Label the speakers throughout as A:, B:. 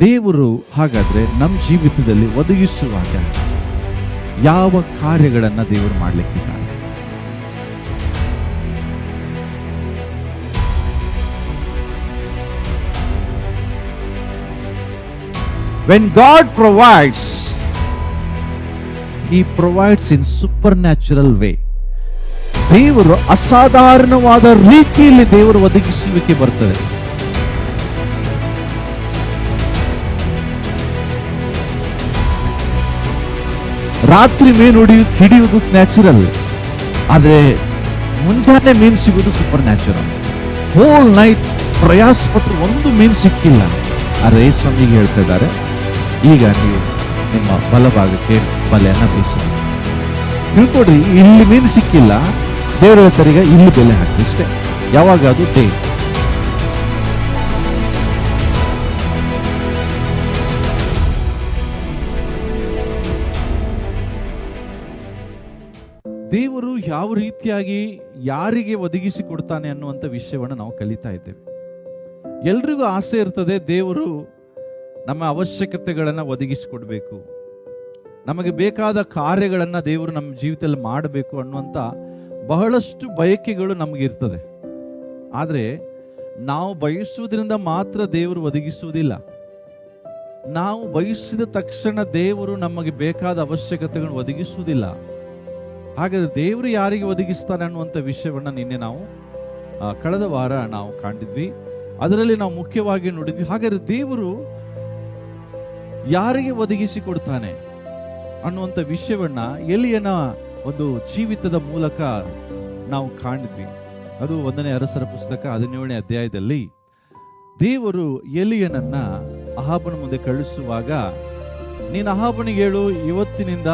A: ದೇವರು ಹಾಗಾದ್ರೆ ನಮ್ಮ ಜೀವಿತದಲ್ಲಿ ಒದಗಿಸುವಾಗ ಯಾವ ಕಾರ್ಯಗಳನ್ನು ದೇವರು ಮಾಡಲಿಕ್ಕಿದ್ದಾರೆ? When God provides, He provides in supernatural way. ದೇವರು ಅಸಾಧಾರಣವಾದ ರೀತಿಯಲ್ಲಿ ದೇವರು ಒದಗಿಸುವಿಕೆ ಬರ್ತದೆ. ರಾತ್ರಿ ಮೀನು ಹಿಡಿಯುವುದು ನ್ಯಾಚುರಲ್, ಆದರೆ ಮುಂಜಾನೆ ಮೀನು ಸಿಗುವುದು ಸೂಪರ್ ನ್ಯಾಚುರಲ್. ಹೋಲ್ ನೈಟ್ ಪ್ರಯಾಸ ಪಟ್ಟು ಒಂದು ಮೀನು ಸಿಕ್ಕಿಲ್ಲ. ಆದರೆ ಸ್ವಾಮಿಗೆ ಹೇಳ್ತಾ ಇದ್ದಾರೆ, ಈಗ ನೀವು ನಿಮ್ಮ ಬಲಭಾಗಕ್ಕೆ ಬಲೆಯನ್ನು ಬೀಸಿ ತಿಳ್ಕೊಡ್ರಿ, ಇಲ್ಲಿ ಮೀನು ಸಿಕ್ಕಿಲ್ಲ, ದೇವರ ಹೇಳ್ತಾರೆ ಈಗ ಇಲ್ಲಿ ಬೆಲೆ ಹಾಕಿ ಇಷ್ಟೇ. ಯಾವಾಗ? ಅದು ದೇವರು ಯಾವ ರೀತಿಯಾಗಿ ಯಾರಿಗೆ ಒದಗಿಸಿ ಕೊಡ್ತಾನೆ ಅನ್ನುವಂಥ ವಿಷಯವನ್ನು ನಾವು ಕಲಿತಾ ಇದ್ದೇವೆ. ಎಲ್ರಿಗೂ ಆಸೆ ಇರ್ತದೆ, ದೇವರು ನಮ್ಮ ಅವಶ್ಯಕತೆಗಳನ್ನು ಒದಗಿಸಿಕೊಡ್ಬೇಕು, ನಮಗೆ ಬೇಕಾದ ಕಾರ್ಯಗಳನ್ನು ದೇವರು ನಮ್ಮ ಜೀವಿತದಲ್ಲಿ ಮಾಡಬೇಕು ಅನ್ನುವಂಥ ಬಹಳಷ್ಟು ಬಯಕೆಗಳು ನಮಗಿರ್ತದೆ. ಆದರೆ ನಾವು ಬಯಸುವುದರಿಂದ ಮಾತ್ರ ದೇವರು ಒದಗಿಸುವುದಿಲ್ಲ. ನಾವು ಬಯಸಿದ ತಕ್ಷಣ ದೇವರು ನಮಗೆ ಬೇಕಾದ ಅವಶ್ಯಕತೆಗಳನ್ನು ಒದಗಿಸುವುದಿಲ್ಲ. ಹಾಗಾದ್ರೆ ದೇವರು ಯಾರಿಗೆ ಒದಗಿಸ್ತಾನೆ ಅನ್ನುವಂಥ ವಿಷಯವನ್ನು ನಿನ್ನೆ ನಾವು ಕಳೆದ ವಾರ ನಾವು ಕಾಣಿದ್ವಿ. ಅದರಲ್ಲಿ ನಾವು ಮುಖ್ಯವಾಗಿ ನೋಡಿದ್ವಿ. ಹಾಗಾದ್ರೆ ದೇವರು ಯಾರಿಗೆ ಒದಗಿಸಿ ಕೊಡ್ತಾನೆ ಅನ್ನುವಂಥ ವಿಷಯವನ್ನ ಎಲಿಯನ ಒಂದು ಜೀವಿತದ ಮೂಲಕ ನಾವು ಕಾಣಿದ್ವಿ. ಅದು 1ನೇ ಅರಸರ ಪುಸ್ತಕ 17ನೇ ಅಧ್ಯಾಯದಲ್ಲಿ ದೇವರು ಎಲಿಯನನ್ನ ಅಹಾಬನ ಮುಂದೆ ಕಳಿಸುವಾಗ, ನೀನು ಅಹಾಬನಿಗೆ ಹೇಳು, ಇವತ್ತಿನಿಂದ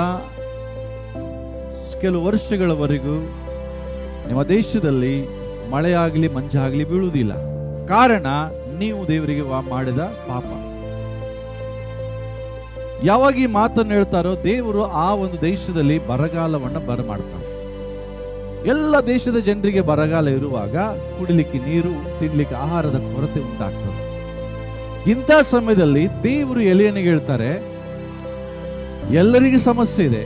A: ಕೆಲವು ವರ್ಷಗಳವರೆಗೂ ನಿಮ್ಮ ದೇಶದಲ್ಲಿ ಮಳೆಯಾಗಲಿ ಮಂಜಾಗಲಿ ಬೀಳುವುದಿಲ್ಲ, ಕಾರಣ ನೀವು ದೇವರಿಗೆ ಮಾಡಿದ ಪಾಪ. ಯಾವಾಗ ಈ ಮಾತನ್ನು ಹೇಳ್ತಾರೋ ದೇವರು ಆ ಒಂದು ದೇಶದಲ್ಲಿ ಬರಗಾಲವನ್ನು ಬರಮಾಡ್ತಾರೆ. ಎಲ್ಲ ದೇಶದ ಜನರಿಗೆ ಬರಗಾಲ ಇರುವಾಗ ಕುಡಿಲಿಕ್ಕೆ ನೀರು, ತಿನ್ಲಿಕ್ಕೆ ಆಹಾರದ ಕೊರತೆ ಉಂಟಾಗ್ತದೆ. ಇಂಥ ಸಮಯದಲ್ಲಿ ದೇವರು ಎಲಿಯನಿಗೆ ಹೇಳ್ತಾರೆ, ಎಲ್ಲರಿಗೂ ಸಮಸ್ಯೆ ಇದೆ,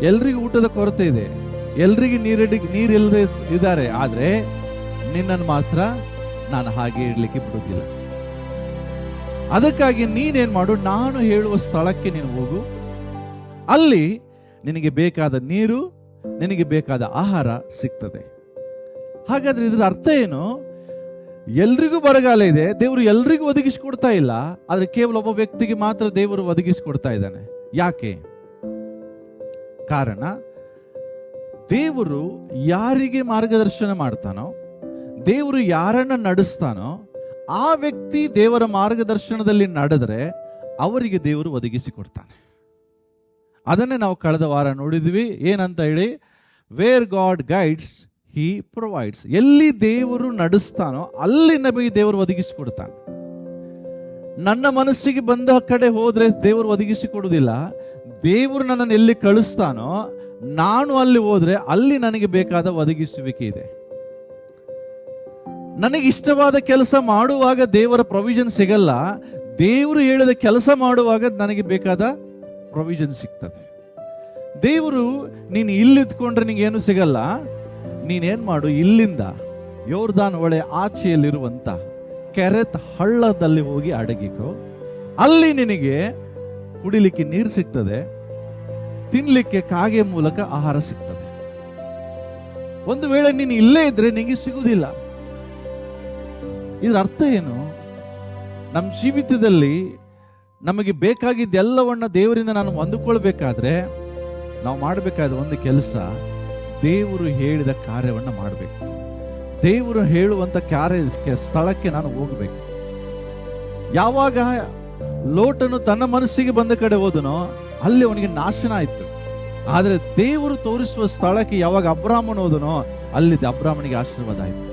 A: ಎಲ್ರಿಗೂ ಊಟದ ಕೊರತೆ ಇದೆ, ಎಲ್ರಿಗೂ ನೀರಿಲ್ಲದೆ ಇದ್ದಾರೆ, ಆದ್ರೆ ನಿನ್ನನ್ನು ಮಾತ್ರ ನಾನು ಹಾಗೆ ಇಡ್ಲಿಕ್ಕೆ ಬಿಡುವುದಿಲ್ಲ. ಅದಕ್ಕಾಗಿ ನೀನೇನ್ ಮಾಡು, ನಾನು ಹೇಳುವ ಸ್ಥಳಕ್ಕೆ ನೀನು ಹೋಗು, ಅಲ್ಲಿ ನಿನಗೆ ಬೇಕಾದ ನೀರು, ನಿನಗೆ ಬೇಕಾದ ಆಹಾರ ಸಿಗ್ತದೆ. ಹಾಗಾದ್ರೆ ಇದರ ಅರ್ಥ ಏನು? ಎಲ್ರಿಗೂ ಬರಗಾಲ ಇದೆ, ದೇವರು ಎಲ್ರಿಗೂ ಒದಗಿಸಿಕೊಡ್ತಾ ಇಲ್ಲ, ಆದ್ರೆ ಕೇವಲ ಒಬ್ಬ ವ್ಯಕ್ತಿಗೆ ಮಾತ್ರ ದೇವರು ಒದಗಿಸಿಕೊಡ್ತಾ ಇದ್ದಾನೆ. ಯಾಕೆ? ಕಾರಣ ದೇವರು ಯಾರಿಗೆ ಮಾರ್ಗದರ್ಶನ ಮಾಡ್ತಾನೋ, ದೇವರು ಯಾರನ್ನ ನಡೆಸ್ತಾನೋ ಆ ವ್ಯಕ್ತಿ ದೇವರ ಮಾರ್ಗದರ್ಶನದಲ್ಲಿ ನಡೆದರೆ ಅವರಿಗೆ ದೇವರು ಒದಗಿಸಿಕೊಡ್ತಾನೆ. ಅದನ್ನೇ ನಾವು ಕಳೆದ ವಾರ ನೋಡಿದ್ವಿ. ಏನಂತ ಹೇಳಿ, ವೇರ್ ಗಾಡ್ ಗೈಡ್ಸ್ ಹಿ ಪ್ರೊವೈಡ್ಸ್. ಎಲ್ಲಿ ದೇವರು ನಡೆಸ್ತಾನೋ ಅಲ್ಲಿ ನಮಗೆ ದೇವರು ಒದಗಿಸಿಕೊಡ್ತಾನೆ. ನನ್ನ ಮನಸ್ಸಿಗೆ ಬಂದ ಕಡೆ ಹೋದ್ರೆ ದೇವರು ಒದಗಿಸಿಕೊಡುವುದಿಲ್ಲ. ದೇವರು ನನ್ನನ್ನು ಎಲ್ಲಿ ಕಳಿಸ್ತಾನೋ ನಾನು ಅಲ್ಲಿ ಹೋದ್ರೆ ಅಲ್ಲಿ ನನಗೆ ಬೇಕಾದ ಒದಗಿಸುವಿಕೆ ಇದೆ. ನನಗೆ ಇಷ್ಟವಾದ ಕೆಲಸ ಮಾಡುವಾಗ ದೇವರ ಪ್ರೊವಿಷನ್ ಸಿಗಲ್ಲ, ದೇವರು ಹೇಳಿದ ಕೆಲಸ ಮಾಡುವಾಗ ನನಗೆ ಬೇಕಾದ ಪ್ರೊವಿಷನ್ ಸಿಗ್ತದೆ. ದೇವರು ನೀನು ಇಲ್ಲಿದ್ಕೊಂಡ್ರೆ ನಿಂಗೇನು ಸಿಗಲ್ಲ, ನೀನೇನ್ ಮಾಡು, ಇಲ್ಲಿಂದ ಯೋರ್ದಾನ್ ಹೊಳೆ ಆಚೆಯಲ್ಲಿರುವಂತ ಕೆರೆತ್ ಹಳ್ಳದಲ್ಲಿ ಹೋಗಿ ಅಡಗಿಕೋ. ಅಲ್ಲಿ ನಿನಗೆ ಕುಡಿಲಿಕ್ಕೆ ನೀರು ಸಿಗ್ತದೆ, ತಿನ್ಲಿಕ್ಕೆ ಕಾಗೆ ಮೂಲಕ ಆಹಾರ ಸಿಗ್ತದೆ. ಒಂದು ವೇಳೆ ನೀನು ಇಲ್ಲೇ ಇದ್ರೆ ನಿನಗೆ ಸಿಗುವುದಿಲ್ಲ. ಇದರ ಅರ್ಥ ಏನು? ನಮ್ಮ ಜೀವಿತದಲ್ಲಿ ನಮಗೆ ಬೇಕಾಗಿದ್ದೆಲ್ಲವನ್ನ ದೇವರಿಂದ ನಾನು ಹೊಂದಿಕೊಳ್ಬೇಕಾದ್ರೆ ನಾವು ಮಾಡಬೇಕಾದ ಒಂದು ಕೆಲಸ, ದೇವರು ಹೇಳಿದ ಕಾರ್ಯವನ್ನು ಮಾಡಬೇಕು. ದೇವರು ಹೇಳುವಂತ ಸ್ಥಳಕ್ಕೆ ನಾನು ಹೋಗಬೇಕು. ಯಾವಾಗ ಲೋಟನು ತನ್ನ ಮನಸ್ಸಿಗೆ ಬಂದ ಕಡೆ ಹೋದನೋ ಅಲ್ಲಿ ಅವನಿಗೆ ನಾಶನ ಆಯ್ತು. ಆದರೆ ದೇವರು ತೋರಿಸುವ ಸ್ಥಳಕ್ಕೆ ಯಾವಾಗ ಅಬ್ರಾಮನು ಹೋದನೋ ಅಲ್ಲಿ ಅಬ್ರಾಮನಿಗೆ ಆಶೀರ್ವಾದ ಆಯ್ತು.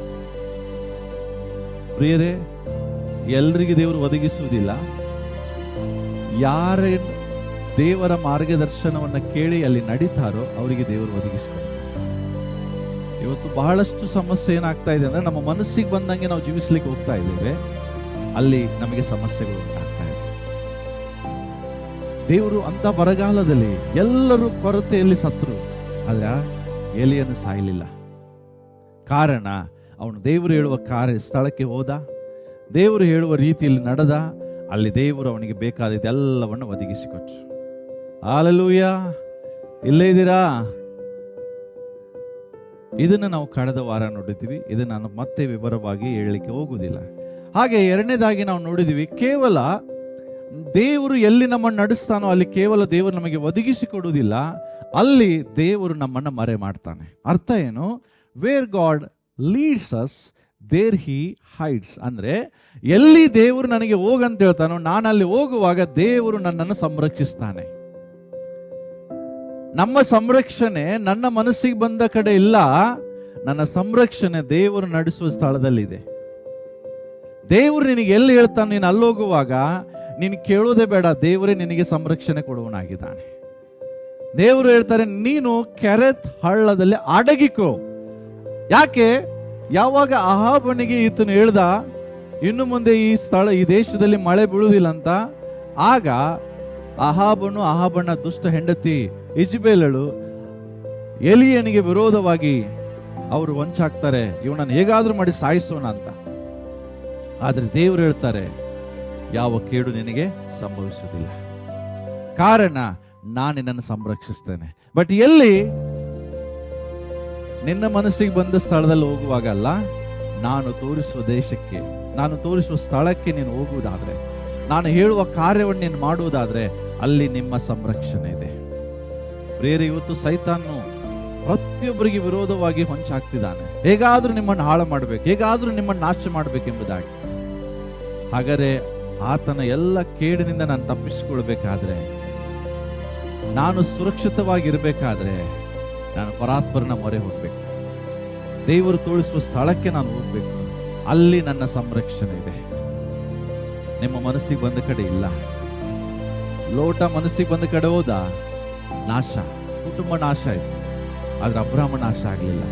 A: ಪ್ರಿಯರೇ, ಎಲ್ರಿಗೆ ದೇವರು ಒದಗಿಸುವುದಿಲ್ಲ. ಯಾರೇ ದೇವರ ಮಾರ್ಗದರ್ಶನವನ್ನ ಕೇಳಿ ಅಲ್ಲಿ ನಡೀತಾರೋ ಅವರಿಗೆ ದೇವರು ಒದಗಿಸಿಕೊಡ್ತಾರೆ. ಇವತ್ತು ಬಹಳಷ್ಟು ಸಮಸ್ಯೆ ಏನಾಗ್ತಾ ಇದೆ ಅಂದ್ರೆ, ನಮ್ಮ ಮನಸ್ಸಿಗೆ ಬಂದಂಗೆ ನಾವು ಜೀವಿಸ್ಲಿಕ್ಕೆ ಹೋಗ್ತಾ ಇದ್ದೇವೆ. ಅಲ್ಲಿ ನಮಗೆ ಸಮಸ್ಯೆಗಳು ಉಂಟಾಗ್ತಾ ಇದೆ. ದೇವರು ಅಂತ ಬರಗಾಲದಲ್ಲಿ ಎಲ್ಲರೂ ಕೊರತೆಯಲ್ಲಿ ಸತ್ರು, ಆದ್ರೆ ಎಲಿಯನ್ನು ಸಾಯಲಿಲ್ಲ. ಕಾರಣ ಅವನು ದೇವರು ಹೇಳುವ ಸ್ಥಳಕ್ಕೆ ಹೋದ, ದೇವರು ಹೇಳುವ ರೀತಿಯಲ್ಲಿ ನಡೆದ. ಅಲ್ಲಿ ದೇವರು ಅವನಿಗೆ ಬೇಕಾದದ್ದೆಲ್ಲವನ್ನು ಒದಗಿಸಿಕೊಟ್ರು. ಹಲ್ಲೆಲೂಯ. ಇಲ್ಲೇ ಇದ್ದೀರಾ? ಇದನ್ನು ನಾವು ಕಳೆದ ವಾರ ನೋಡಿದ್ವಿ. ಇದನ್ನು ನಾನು ಮತ್ತೆ ವಿವರವಾಗಿ ಹೇಳಲಿಕ್ಕೆ ಹೋಗುವುದಿಲ್ಲ. ಹಾಗೆ ಎರಡನೇದಾಗಿ ನಾವು ನೋಡಿದ್ವಿ, ಕೇವಲ ದೇವರು ಎಲ್ಲಿ ನಮ್ಮನ್ನು ನಡೆಸ್ತಾನೋ ಅಲ್ಲಿ ಕೇವಲ ದೇವರು ನಮಗೆ ಒದಗಿಸಿಕೊಡುವುದಿಲ್ಲ, ಅಲ್ಲಿ ದೇವರು ನಮ್ಮನ್ನು ಮರೆ ಮಾಡ್ತಾನೆ. ಅರ್ಥ ಏನು? Where God leads us there he hides. ಅಂದ್ರೆ ಎಲ್ಲಿ ದೇವರು ನನಗೆ ಹೋಗಂತ ಹೇಳ್ತಾನೋ ನಾನು ಅಲ್ಲಿ ಹೋಗುವಾಗ ದೇವರು ನನ್ನನ್ನು ಸಂರಕ್ಷಿಸ್ತಾನೆ. ನಮ್ಮ ಸಂರಕ್ಷಣೆ ನನ್ನ ಮನಸ್ಸಿಗೆ ಬಂದ ಕಡೆ ಇಲ್ಲ, ನನ್ನ ಸಂರಕ್ಷಣೆ ದೇವರು ನಡೆಸುವ ಸ್ಥಳದಲ್ಲಿದೆ. ದೇವರು ನಿನಗೆ ಎಲ್ಲಿ ಹೇಳ್ತಾನೆ ನೀನು ಅಲ್ಲಿ ಹೋಗುವಾಗ ನೀನು ಕೇಳೋದೇ ಬೇಡ, ದೇವರೇ ನಿನಗೆ ಸಂರಕ್ಷಣೆ ಕೊಡುವನಾಗಿದ್ದಾನೆ. ದೇವರು ಹೇಳ್ತಾರೆ, ನೀನು ಕೆರೆತ್ ಹಳ್ಳದಲ್ಲಿ ಅಡಗಿಕೋ. ಯಾಕೆ? ಯಾವಾಗ ಅಹಾಬನಿಗೆ ಈತನು ಹೇಳ್ದ ಇನ್ನು ಮುಂದೆ ಈ ದೇಶದಲ್ಲಿ ಮಳೆ ಬೀಳುವುದಿಲ್ಲ ಅಂತ, ಆಗ ಅಹಾಬನ ದುಷ್ಟ ಹೆಂಡತಿ ಇಜ್ಬೇಲಳು ಎಲಿಯನಿಗೆ ವಿರೋಧವಾಗಿ ಅವರು ಹೊಂಚಾಕ್ತಾರೆ, ಇವನನ್ನು ಹೇಗಾದ್ರೂ ಮಾಡಿ ಸಾಯಿಸೋಣ ಅಂತ. ಆದ್ರೆ ದೇವರು ಹೇಳ್ತಾರೆ, ಯಾವ ಕೇಡು ನಿನಗೆ ಸಂಭವಿಸುವುದಿಲ್ಲ, ಕಾರಣ ನಾನು ನಿನ್ನನ್ನು ಸಂರಕ್ಷಿಸ್ತೇನೆ. ಬಟ್ ಎಲ್ಲಿ? ನಿನ್ನ ಮನಸ್ಸಿಗೆ ಬಂದ ಸ್ಥಳದಲ್ಲಿ ಹೋಗುವಾಗ ಅಲ್ಲ, ನಾನು ತೋರಿಸುವ ದೇಶಕ್ಕೆ, ನಾನು ತೋರಿಸುವ ಸ್ಥಳಕ್ಕೆ ನೀನು ಹೋಗುವುದಾದ್ರೆ, ನಾನು ಹೇಳುವ ಕಾರ್ಯವನ್ನು ನೀನು ಮಾಡುವುದಾದ್ರೆ ಅಲ್ಲಿ ನಿಮ್ಮ ಸಂರಕ್ಷಣೆ ಇದೆ. ಪ್ರಿಯರೇ, ಇವತ್ತು ಸೈತಾನು ಪ್ರತಿಯೊಬ್ಬರಿಗೆ ವಿರೋಧವಾಗಿ ಹೊಂಚಾಗ್ತಿದ್ದಾನೆ, ಹೇಗಾದ್ರೂ ನಿಮ್ಮನ್ನು ಹಾಳು ಮಾಡಬೇಕು, ಹೇಗಾದ್ರೂ ನಿಮ್ಮನ್ನು ನಾಶ ಮಾಡಬೇಕೆಂಬುದಾಗಿ. ಹಾಗಾದರೆ ಆತನ ಎಲ್ಲ ಕೇಡಿನಿಂದ ನಾನು ತಪ್ಪಿಸಿಕೊಳ್ಬೇಕಾದ್ರೆ, ನಾನು ಸುರಕ್ಷಿತವಾಗಿರ್ಬೇಕಾದ್ರೆ ನಾನು ಪರಾತ್ಪರನ ಮೊರೆ ಹೋಗ್ಬೇಕು, ದೇವರು ತೋರಿಸುವ ಸ್ಥಳಕ್ಕೆ ನಾನು ಹೋಗ್ಬೇಕು, ಅಲ್ಲಿ ನನ್ನ ಸಂರಕ್ಷಣೆ ಇದೆ. ನಿಮ್ಮ ಮನಸ್ಸಿಗೆ ಬಂದ ಕಡೆ ಇಲ್ಲ. ಲೋಟ ಮನಸ್ಸಿಗೆ ಬಂದ ಕಡೆ ಹೋದ, ನಾಶ, ಕುಟುಂಬ ನಾಶ ಆಯ್ತು. ಆದ್ರೆ ಅಬ್ರಾಮ ನಾಶ ಆಗಲಿಲ್ಲ.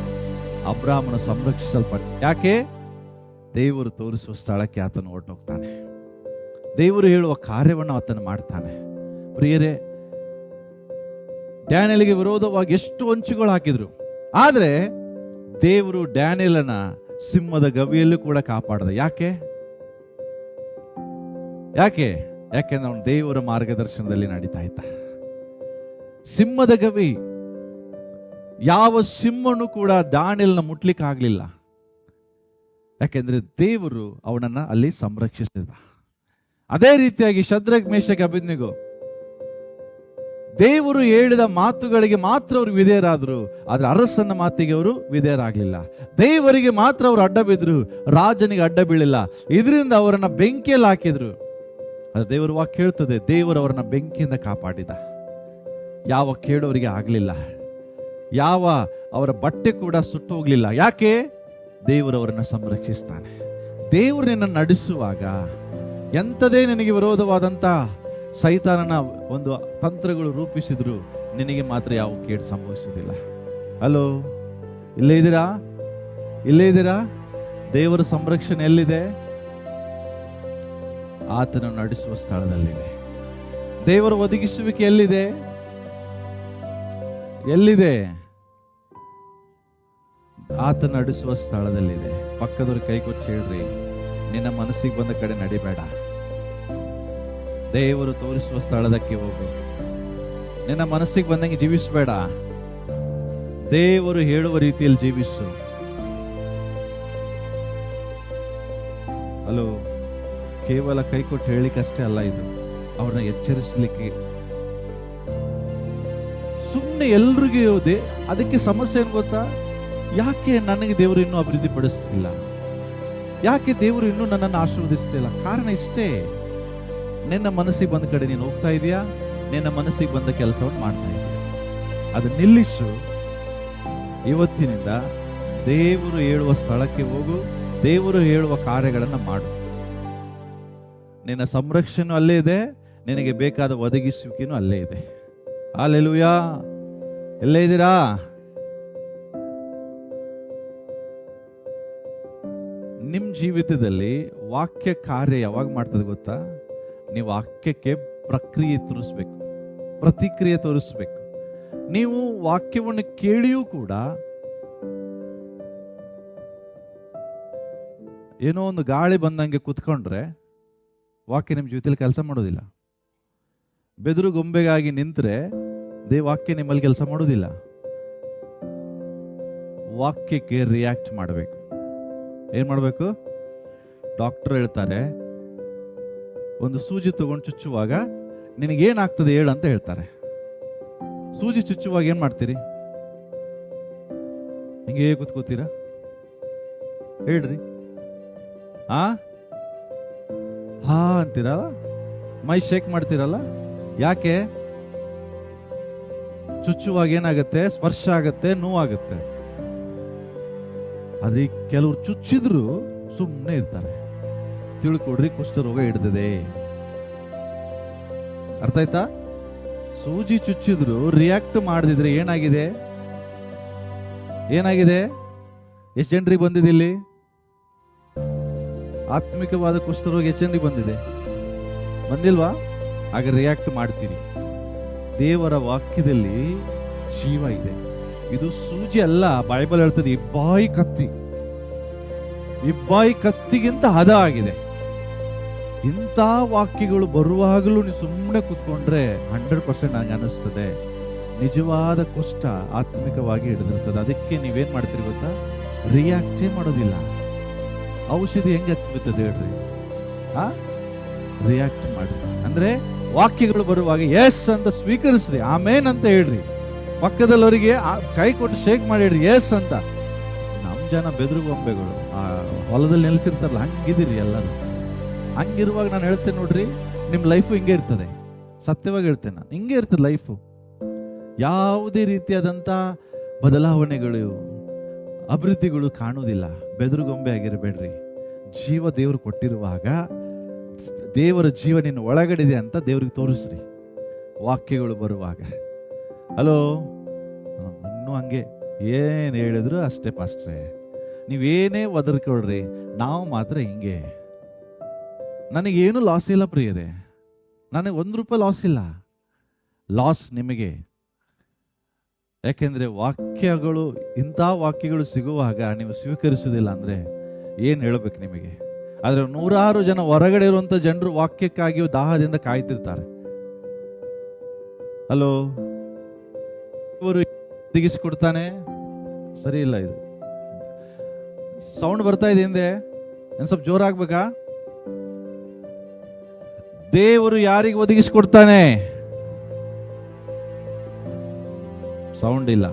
A: ಅಬ್ರಾಮನು ಸಂರಕ್ಷಿಸಲ್ಪಟ್ಟ. ಯಾಕೆ? ದೇವರು ತೋರಿಸುವ ಸ್ಥಳಕ್ಕೆ ಆತನು ಹೊರಟೋಗ್ತಾನೆ, ದೇವರು ಹೇಳುವ ಕಾರ್ಯವನ್ನು ಆತನು ಮಾಡ್ತಾನೆ. ಪ್ರಿಯರೇ, ಡ್ಯಾನಿಯಲ್ಗೆ ವಿರೋಧವಾಗಿ ಎಷ್ಟು ಹೊಂಚುಗಳು ಹಾಕಿದ್ರು, ಆದ್ರೆ ದೇವರು ಡ್ಯಾನಿಯಲನ ಸಿಂಹದ ಗವಿಯಲ್ಲೂ ಕೂಡ ಕಾಪಾಡದ. ಯಾಕೆ? ಯಾಕೆಂದ್ರೆ ಅವನು ದೇವರ ಮಾರ್ಗದರ್ಶನದಲ್ಲಿ ನಡೀತಾ ಇದ್ದ. ಸಿಂಹದ ಗವಿ, ಯಾವ ಸಿಂಹನು ಕೂಡ ದಾನಿಯೇಲನ ಮುಟ್ಲಿಕ್ಕೆ ಆಗ್ಲಿಲ್ಲ. ಯಾಕೆಂದ್ರೆ ದೇವರು ಅವನನ್ನ ಅಲ್ಲಿ ಸಂರಕ್ಷಿಸಿದ. ಅದೇ ರೀತಿಯಾಗಿ ಶದ್ರಕ್, ಮೇಷಕ್, ಅಬೇದ್ನೆಗೋ ದೇವರು ಹೇಳಿದ ಮಾತುಗಳಿಗೆ ಮಾತ್ರ ಅವರು ವಿಧೇಯರಾದ್ರು, ಆದ್ರೆ ಅರಸನ ಮಾತಿಗೆ ಅವರು ವಿಧೇಯರಾಗಲಿಲ್ಲ. ದೇವರಿಗೆ ಮಾತ್ರ ಅವರು ಅಡ್ಡ ಬಿದ್ರು, ರಾಜನಿಗೆ ಅಡ್ಡ ಬೀಳಿಲ್ಲ. ಇದರಿಂದ ಅವರನ್ನ ಬೆಂಕಿಯಲ್ಲಿ ಹಾಕಿದ್ರು. ಅದು ದೇವರ ವಾಕ್ಯ ಹೇಳ್ತದೆ, ದೇವರು ಅವರನ್ನ ಬೆಂಕಿಯಿಂದ ಕಾಪಾಡಿದ. ಯಾವ ಕೇಡು ಅವರಿಗೆ ಆಗಲಿಲ್ಲ, ಯಾವ ಅವರ ಬಟ್ಟೆ ಕೂಡ ಸುಟ್ಟು ಹೋಗ್ಲಿಲ್ಲ. ಯಾಕೆ? ದೇವರು ಅವರನ್ನ ಸಂರಕ್ಷಿಸ್ತಾನೆ. ದೇವರು ನಿನ್ನನ್ನು ನಡೆಸುವಾಗ ಎಂಥದೇ ನಿನಗೆ ವಿರೋಧವಾದಂತ ಸೈತಾನನ ಒಂದು ತಂತ್ರಗಳು ರೂಪಿಸಿದ್ರು, ನಿನಗೆ ಮಾತ್ರ ಯಾವ ಕೇಡು ಸಂಭವಿಸುವುದಿಲ್ಲ. ಹಲೋ, ಇಲ್ಲೇ ಇದ್ದೀರಾ? ದೇವರ ಸಂರಕ್ಷಣೆ ಎಲ್ಲಿದೆ? ಆತನ ನಡೆಸುವ ಸ್ಥಳದಲ್ಲಿದೆ. ದೇವರ ಒದಗಿಸುವಿಕೆ ಎಲ್ಲಿದೆ? ಆತನ ನಡೆಸುವ ಸ್ಥಳದಲ್ಲಿದೆ. ಪಕ್ಕದವ್ರ ಕೈ ಕೊಚ್ಚಿ ಹೇಳ್ರಿ, ನಿನ್ನ ಮನಸ್ಸಿಗೆ ಬಂದ ಕಡೆ ನಡಿಬೇಡ, ದೇವರು ತೋರಿಸುವ ಸ್ಥಳದಕ್ಕೆ ಹೋಗು. ನಿನ್ನ ಮನಸ್ಸಿಗೆ ಬಂದಂಗೆ ಜೀವಿಸಬೇಡ, ದೇವರು ಹೇಳುವ ರೀತಿಯಲ್ಲಿ ಜೀವಿಸು. ಹಲೋ, ಕೇವಲ ಕೈ ಕೊಟ್ಟು ಹೇಳಿಕಷ್ಟೇ ಅಲ್ಲ ಇದು, ಅವ್ರನ್ನ ಎಚ್ಚರಿಸಲಿಕ್ಕೆ. ಸುಮ್ಮನೆ ಎಲ್ರಿಗೂ ಅದಕ್ಕೆ ಸಮಸ್ಯೆ ಏನು ಗೊತ್ತಾ? ಯಾಕೆ ನನಗೆ ದೇವರು ಇನ್ನೂ ಅಭಿವೃದ್ಧಿ ಪಡಿಸ್ತಿಲ್ಲ? ಯಾಕೆ ದೇವರು ಇನ್ನೂ ನನ್ನನ್ನು ಆಶೀರ್ವದಿಸ್ತಿಲ್ಲ? ಕಾರಣ ಇಷ್ಟೇ, ನಿನ್ನ ಮನಸ್ಸಿಗೆ ಬಂದ ಕಡೆ ನೀನು ಹೋಗ್ತಾ ಇದೀಯಾ, ನಿನ್ನ ಮನಸ್ಸಿಗೆ ಬಂದ ಕೆಲಸವನ್ನು ಮಾಡ್ತಾ ಇದೀಯ. ಅದು ನಿಲ್ಲಿಸು. ಇವತ್ತಿನಿಂದ ದೇವರು ಹೇಳುವ ಸ್ಥಳಕ್ಕೆ ಹೋಗು, ದೇವರು ಹೇಳುವ ಕಾರ್ಯಗಳನ್ನು ಮಾಡು. ನಿನ್ನ ಸಂರಕ್ಷಣೆ ಅಲ್ಲೇ ಇದೆ, ನಿನಗೆ ಬೇಕಾದ ಒದಗಿಸುವಿಕೆನೂ ಅಲ್ಲೇ ಇದೆ. ಹಲ್ಲೆಲೂಯಾ. ಎಲ್ಲೇ ಇದ್ದೀರಾ? ನಿಮ್ಮ ಜೀವಿತದಲ್ಲಿ ವಾಕ್ಯ ಕಾರ್ಯ ಯಾವಾಗ ಮಾಡ್ತದೆ ಗೊತ್ತಾ? ನೀವು ವಾಕ್ಯಕ್ಕೆ ಪ್ರಕ್ರಿಯೆ ತೋರಿಸ್ಬೇಕು, ಪ್ರತಿಕ್ರಿಯೆ ತೋರಿಸ್ಬೇಕು. ನೀವು ವಾಕ್ಯವನ್ನು ಕೇಳಿಯೂ ಕೂಡ ಏನೋ ಒಂದು ಗಾಳಿ ಬಂದಂಗೆ ಕೂತ್ಕೊಂಡ್ರೆ ವಾಕ್ಯ ನಿಮ್ಮ ಜೀವಿತದಲ್ಲಿ ಕೆಲಸ ಮಾಡೋದಿಲ್ಲ. ಬೆದರು ಗೊಂಬೆಗಾಗಿ ನಿಂತರೆ ವಾಕ್ಯ ನಿಮ್ಮಲ್ಲಿ ಕೆಲಸ ಮಾಡೋದಿಲ್ಲ. ವಾಕ್ಯಕ್ಕೆ ರಿಯಾಕ್ಟ್ ಮಾಡಬೇಕು. ಏನ್ ಮಾಡಬೇಕು? ಡಾಕ್ಟರ್ ಹೇಳ್ತಾರೆ, ಒಂದು ಸೂಜಿ ತಗೊಂಡು ಚುಚ್ಚುವಾಗ ನಿನಗೇನಾಗ್ತದೆ ಹೇಳು ಅಂತ ಹೇಳ್ತಾರೆ. ಸೂಜಿ ಚುಚ್ಚುವಾಗ ಏನ್ ಮಾಡ್ತೀರಿ? ಹಿಂಗೆ ಕೂತ್ಕೋತೀರಾ? ಹೇಳ್ರಿ. ಹಾ ಅಂತೀರಲ್ಲ, ಮೈ ಶೇಕ್ ಮಾಡ್ತೀರಲ್ಲ. ಯಾಕೆ? ಚುಚ್ಚುವಾಗ ಏನಾಗತ್ತೆ? ಸ್ಪರ್ಶ ಆಗತ್ತೆ, ನೋವಾಗತ್ತೆ. ಆದ್ರೆ ಕೆಲವ್ರು ಚುಚ್ಚಿದ್ರು ಸುಮ್ಮನೆ ಇರ್ತಾರೆ. ತಿಳ್ಕೊಡ್ರಿ, ಕುಷ್ಠರೋಗ ಹಿಡ್ದಿದೆ. ಅರ್ಥ ಆಯ್ತಾ? ಸೂಜಿ ಚುಚ್ಚಿದ್ರು ರಿಯಾಕ್ಟ್ ಮಾಡದಿದ್ರೆ ಏನಾಗಿದೆ? ಏನಾಗಿದೆ? ಎಷ್ಟು ಜನರಿಗೆ ಬಂದಿದೆ ಇಲ್ಲಿ? ಆತ್ಮಿಕವಾದ ಕುಷ್ಠರೋಗ ಎಷ್ಟು ಜನರಿಗೆ ಬಂದಿದೆ? ಬಂದಿಲ್ವಾ? ಆಗ ರಿಯಾಕ್ಟ್ ಮಾಡ್ತೀರಿ. ದೇವರ ವಾಕ್ಯದಲ್ಲಿ ಜೀವ ಇದೆ. ಇದು ಸೂಜಿ ಅಲ್ಲ. ಬೈಬಲ್ ಹೇಳ್ತದೆ ಇಬ್ಬಾಯಿ ಕತ್ತಿ, ಇಬ್ಬಾಯಿ ಕತ್ತಿಗಿಂತ ಹದ ಆಗಿದೆ. ಇಂಥ ವಾಕ್ಯಗಳು ಬರುವಾಗಲೂ ನೀವು ಸುಮ್ಮನೆ ಕೂತ್ಕೊಂಡ್ರೆ 100% ನನಗೆ ಅನಿಸ್ತದೆ ನಿಜವಾದ ಕುಷ್ಠ ಆತ್ಮಿಕವಾಗಿ ಹಿಡಿದಿರ್ತದೆ. ಅದಕ್ಕೆ ನೀವೇನ್ ಮಾಡ್ತೀರಿ ಗೊತ್ತಾ? ರಿಯಾಕ್ಟೇ ಮಾಡೋದಿಲ್ಲ. ಔಷಧಿ ಹೆಂಗೆ ಹಚ್ಬಿಡ್ತದೆ ಹೇಳ್ರಿ? ರಿಯಾಕ್ಟ್ ಮಾಡ್ರಿ. ಅಂದ್ರೆ ವಾಕ್ಯಗಳು ಬರುವಾಗ ಎಸ್ ಅಂತ ಸ್ವೀಕರಿಸ್ರಿ, ಆಮೇನ್ ಅಂತ ಹೇಳ್ರಿ. ಪಕ್ಕದಲ್ಲವರಿಗೆ ಕೈ ಕೊಟ್ಟು ಶೇಕ್ ಮಾಡಿ ಹೇಳ್ರಿ ಎಸ್ ಅಂತ. ನಮ್ ಜನ ಬೆದರು ಗೊಂಬೆಗಳು ಆ ಹೊಲದಲ್ಲಿ ನೆಲೆಸಿರ್ತಾರಲ್ಲ, ಹಂಗಿದಿರಿ ಎಲ್ಲರೂ. ಹಂಗಿರುವಾಗ ನಾನು ಹೇಳ್ತೇನೆ ನೋಡ್ರಿ, ನಿಮ್ ಲೈಫು ಹಿಂಗೆ ಇರ್ತದೆ. ಸತ್ಯವಾಗಿ ಹೇಳ್ತೇನೆ ನಾನು, ಹಿಂಗೆ ಇರ್ತದೆ ಲೈಫು. ಯಾವುದೇ ರೀತಿಯಾದಂಥ ಬದಲಾವಣೆಗಳು, ಅಭಿವೃದ್ಧಿಗಳು ಕಾಣುವುದಿಲ್ಲ. ಬೆದರುಗೊಂಬೆ ಆಗಿರಬೇಡ್ರಿ. ಜೀವ ದೇವರು ಕೊಟ್ಟಿರುವಾಗ ದೇವರ ಜೀವ ನಿನ್ನ ಒಳಗಡಿದೆ ಅಂತ ದೇವ್ರಿಗೆ ತೋರಿಸ್ರಿ ವಾಕ್ಯಗಳು ಬರುವಾಗ. ಹಲೋ, ಇನ್ನೂ ಹಂಗೆ ಏನು ಹೇಳಿದ್ರು ಅಷ್ಟೇ ಪಾಸ್ಟ್ರೆ, ನೀವೇನೇ ಒದರ್ಕೊಳ್ರಿ, ನಾವು ಮಾತ್ರ ಹಿಂಗೆ. ನನಗೇನು ಲಾಸ್ ಇಲ್ಲ ಪ್ರಿಯರೇ, ನನಗೆ ₹1 ಲಾಸ್ ಇಲ್ಲ. ಲಾಸ್ ನಿಮಗೆ. ಯಾಕೆಂದ್ರೆ ವಾಕ್ಯಗಳು, ಇಂಥ ವಾಕ್ಯಗಳು ಸಿಗುವಾಗ ನೀವು ಸ್ವೀಕರಿಸುವುದಿಲ್ಲ ಅಂದ್ರೆ ಏನ್ ಹೇಳ್ಬೇಕು ನಿಮಗೆ? ಆದ್ರೆ 100 ಜನ ಹೊರಗಡೆ ಇರುವಂತ ಜನರು ವಾಕ್ಯಕ್ಕಾಗಿ ದಾಹದಿಂದ ಕಾಯ್ತಿರ್ತಾರೆ. ಹಲೋ, ಇವರು ಒದಗಿಸಿಕೊಡ್ತಾನೆ. ಸರಿ ಇಲ್ಲ, ಇದು ಸೌಂಡ್ ಬರ್ತಾ ಇದೆ ಹಿಂದೆ, ಏನ್ ಸ್ವಲ್ಪ ಜೋರಾಗ್ಬೇಕಾ? ದೇವರು ಯಾರಿಗೆ ಒದಗಿಸಿಕೊಡ್ತಾನೆ? ಸೌಂಡ್ ಇಲ್ಲ.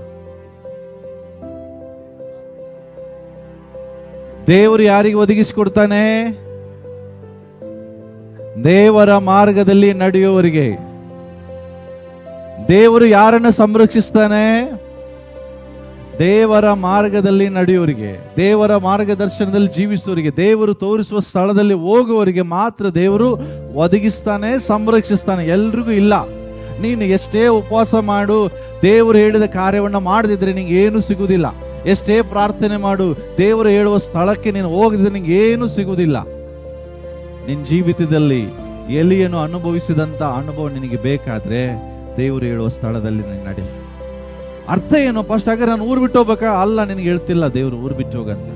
A: ದೇವರು ಯಾರಿಗೆ ಒದಗಿಸಿಕೊಡ್ತಾನೆ? ದೇವರ ಮಾರ್ಗದಲ್ಲಿ ನಡೆಯುವವರಿಗೆ. ದೇವರು ಯಾರನ್ನು ಸಂರಕ್ಷಿಸ್ತಾನೆ? ದೇವರ ಮಾರ್ಗದಲ್ಲಿ ನಡೆಯುವವರಿಗೆ, ದೇವರ ಮಾರ್ಗದರ್ಶನದಲ್ಲಿ ಜೀವಿಸುವವರಿಗೆ, ದೇವರು ತೋರಿಸುವ ಸ್ಥಳದಲ್ಲಿ ಹೋಗುವವರಿಗೆ ಮಾತ್ರ ದೇವರು ಒದಗಿಸ್ತಾನೆ, ಸಂರಕ್ಷಿಸ್ತಾನೆ. ಎಲ್ರಿಗೂ ಇಲ್ಲ. ನೀನು ಎಷ್ಟೇ ಉಪವಾಸ ಮಾಡು, ದೇವರು ಹೇಳಿದ ಕಾರ್ಯವನ್ನು ಮಾಡದಿದ್ರೆ ನಿಂಗೆ ಏನು ಸಿಗುವುದಿಲ್ಲ. ಎಷ್ಟೇ ಪ್ರಾರ್ಥನೆ ಮಾಡು, ದೇವರು ಹೇಳುವ ಸ್ಥಳಕ್ಕೆ ನೀನು ಹೋಗದಿದ್ರೆ ನಿಂಗೆ ಏನು ಸಿಗುವುದಿಲ್ಲ. ನಿನ್ನ ಜೀವಿತದಲ್ಲಿ ಎಲಿಯನು ಅನುಭವಿಸಿದಂತ ಅನುಭವ ನಿನಗೆ ಬೇಕಾದ್ರೆ ದೇವರು ಹೇಳುವ ಸ್ಥಳದಲ್ಲಿ ನೀನು ನಡಿ. ಅರ್ಥ ಏನು? ಫಸ್ಟ್ ಹಾಗಾದ್ರೆ ನಾನು ಊರು ಬಿಟ್ಟು ಹೋಗ್ಬೇಕಾ? ಅಲ್ಲ, ನಿನಗೆ ಹೇಳ್ತಿಲ್ಲ ದೇವರು ಊರು ಬಿಟ್ಟು ಹೋಗಂತ.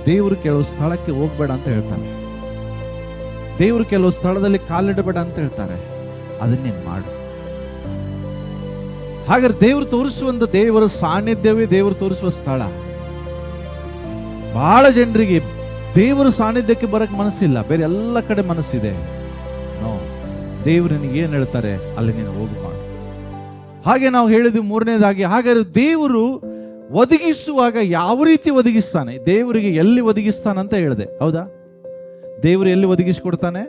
A: ದೇವರು ಕೆಲವು ಸ್ಥಳಕ್ಕೆ ಹೋಗ್ಬೇಡ ಅಂತ ಹೇಳ್ತಾನೆ. ದೇವರು ಕೆಲವು ಸ್ಥಳದಲ್ಲಿ ಕಾಲಿಡಬೇಡ ಅಂತ ಹೇಳ್ತಾರೆ. ಅದನ್ನೇನು ಮಾಡು. ಹಾಗಾದ್ರೆ ದೇವರು ತೋರಿಸುವಂತ ದೇವರ ಸಾನ್ನಿಧ್ಯವೇ ದೇವರು ತೋರಿಸುವ ಸ್ಥಳ. ಬಹಳ ಜನರಿಗೆ ದೇವರ ಸಾನ್ನಿಧ್ಯಕ್ಕೆ ಬರಕ್ ಮನಸ್ಸಿಲ್ಲ, ಬೇರೆ ಎಲ್ಲ ಕಡೆ ಮನಸ್ಸಿದೆ. ನೋ, ದೇವರು ನಿನಗೆ ಏನ್ ಹೇಳ್ತಾರೆ ಅಲ್ಲಿ ನೀನು ಹೋಗಿ ಮಾಡು. ಹಾಗೆ ನಾವು ಹೇಳಿದ್ವಿ ಮೂರನೇದಾಗಿ, ಹಾಗಾದ್ರೆ ದೇವರು ಒದಗಿಸುವಾಗ ಯಾವ ರೀತಿ ಒದಗಿಸ್ತಾನೆ? ದೇವರಿಗೆ ಎಲ್ಲಿ ಒದಗಿಸ್ತಾನಂತ ಹೇಳಿದೆ, ಹೌದಾ? ದೇವರು ಎಲ್ಲಿ ಒದಗಿಸಿಕೊಡ್ತಾನೆ?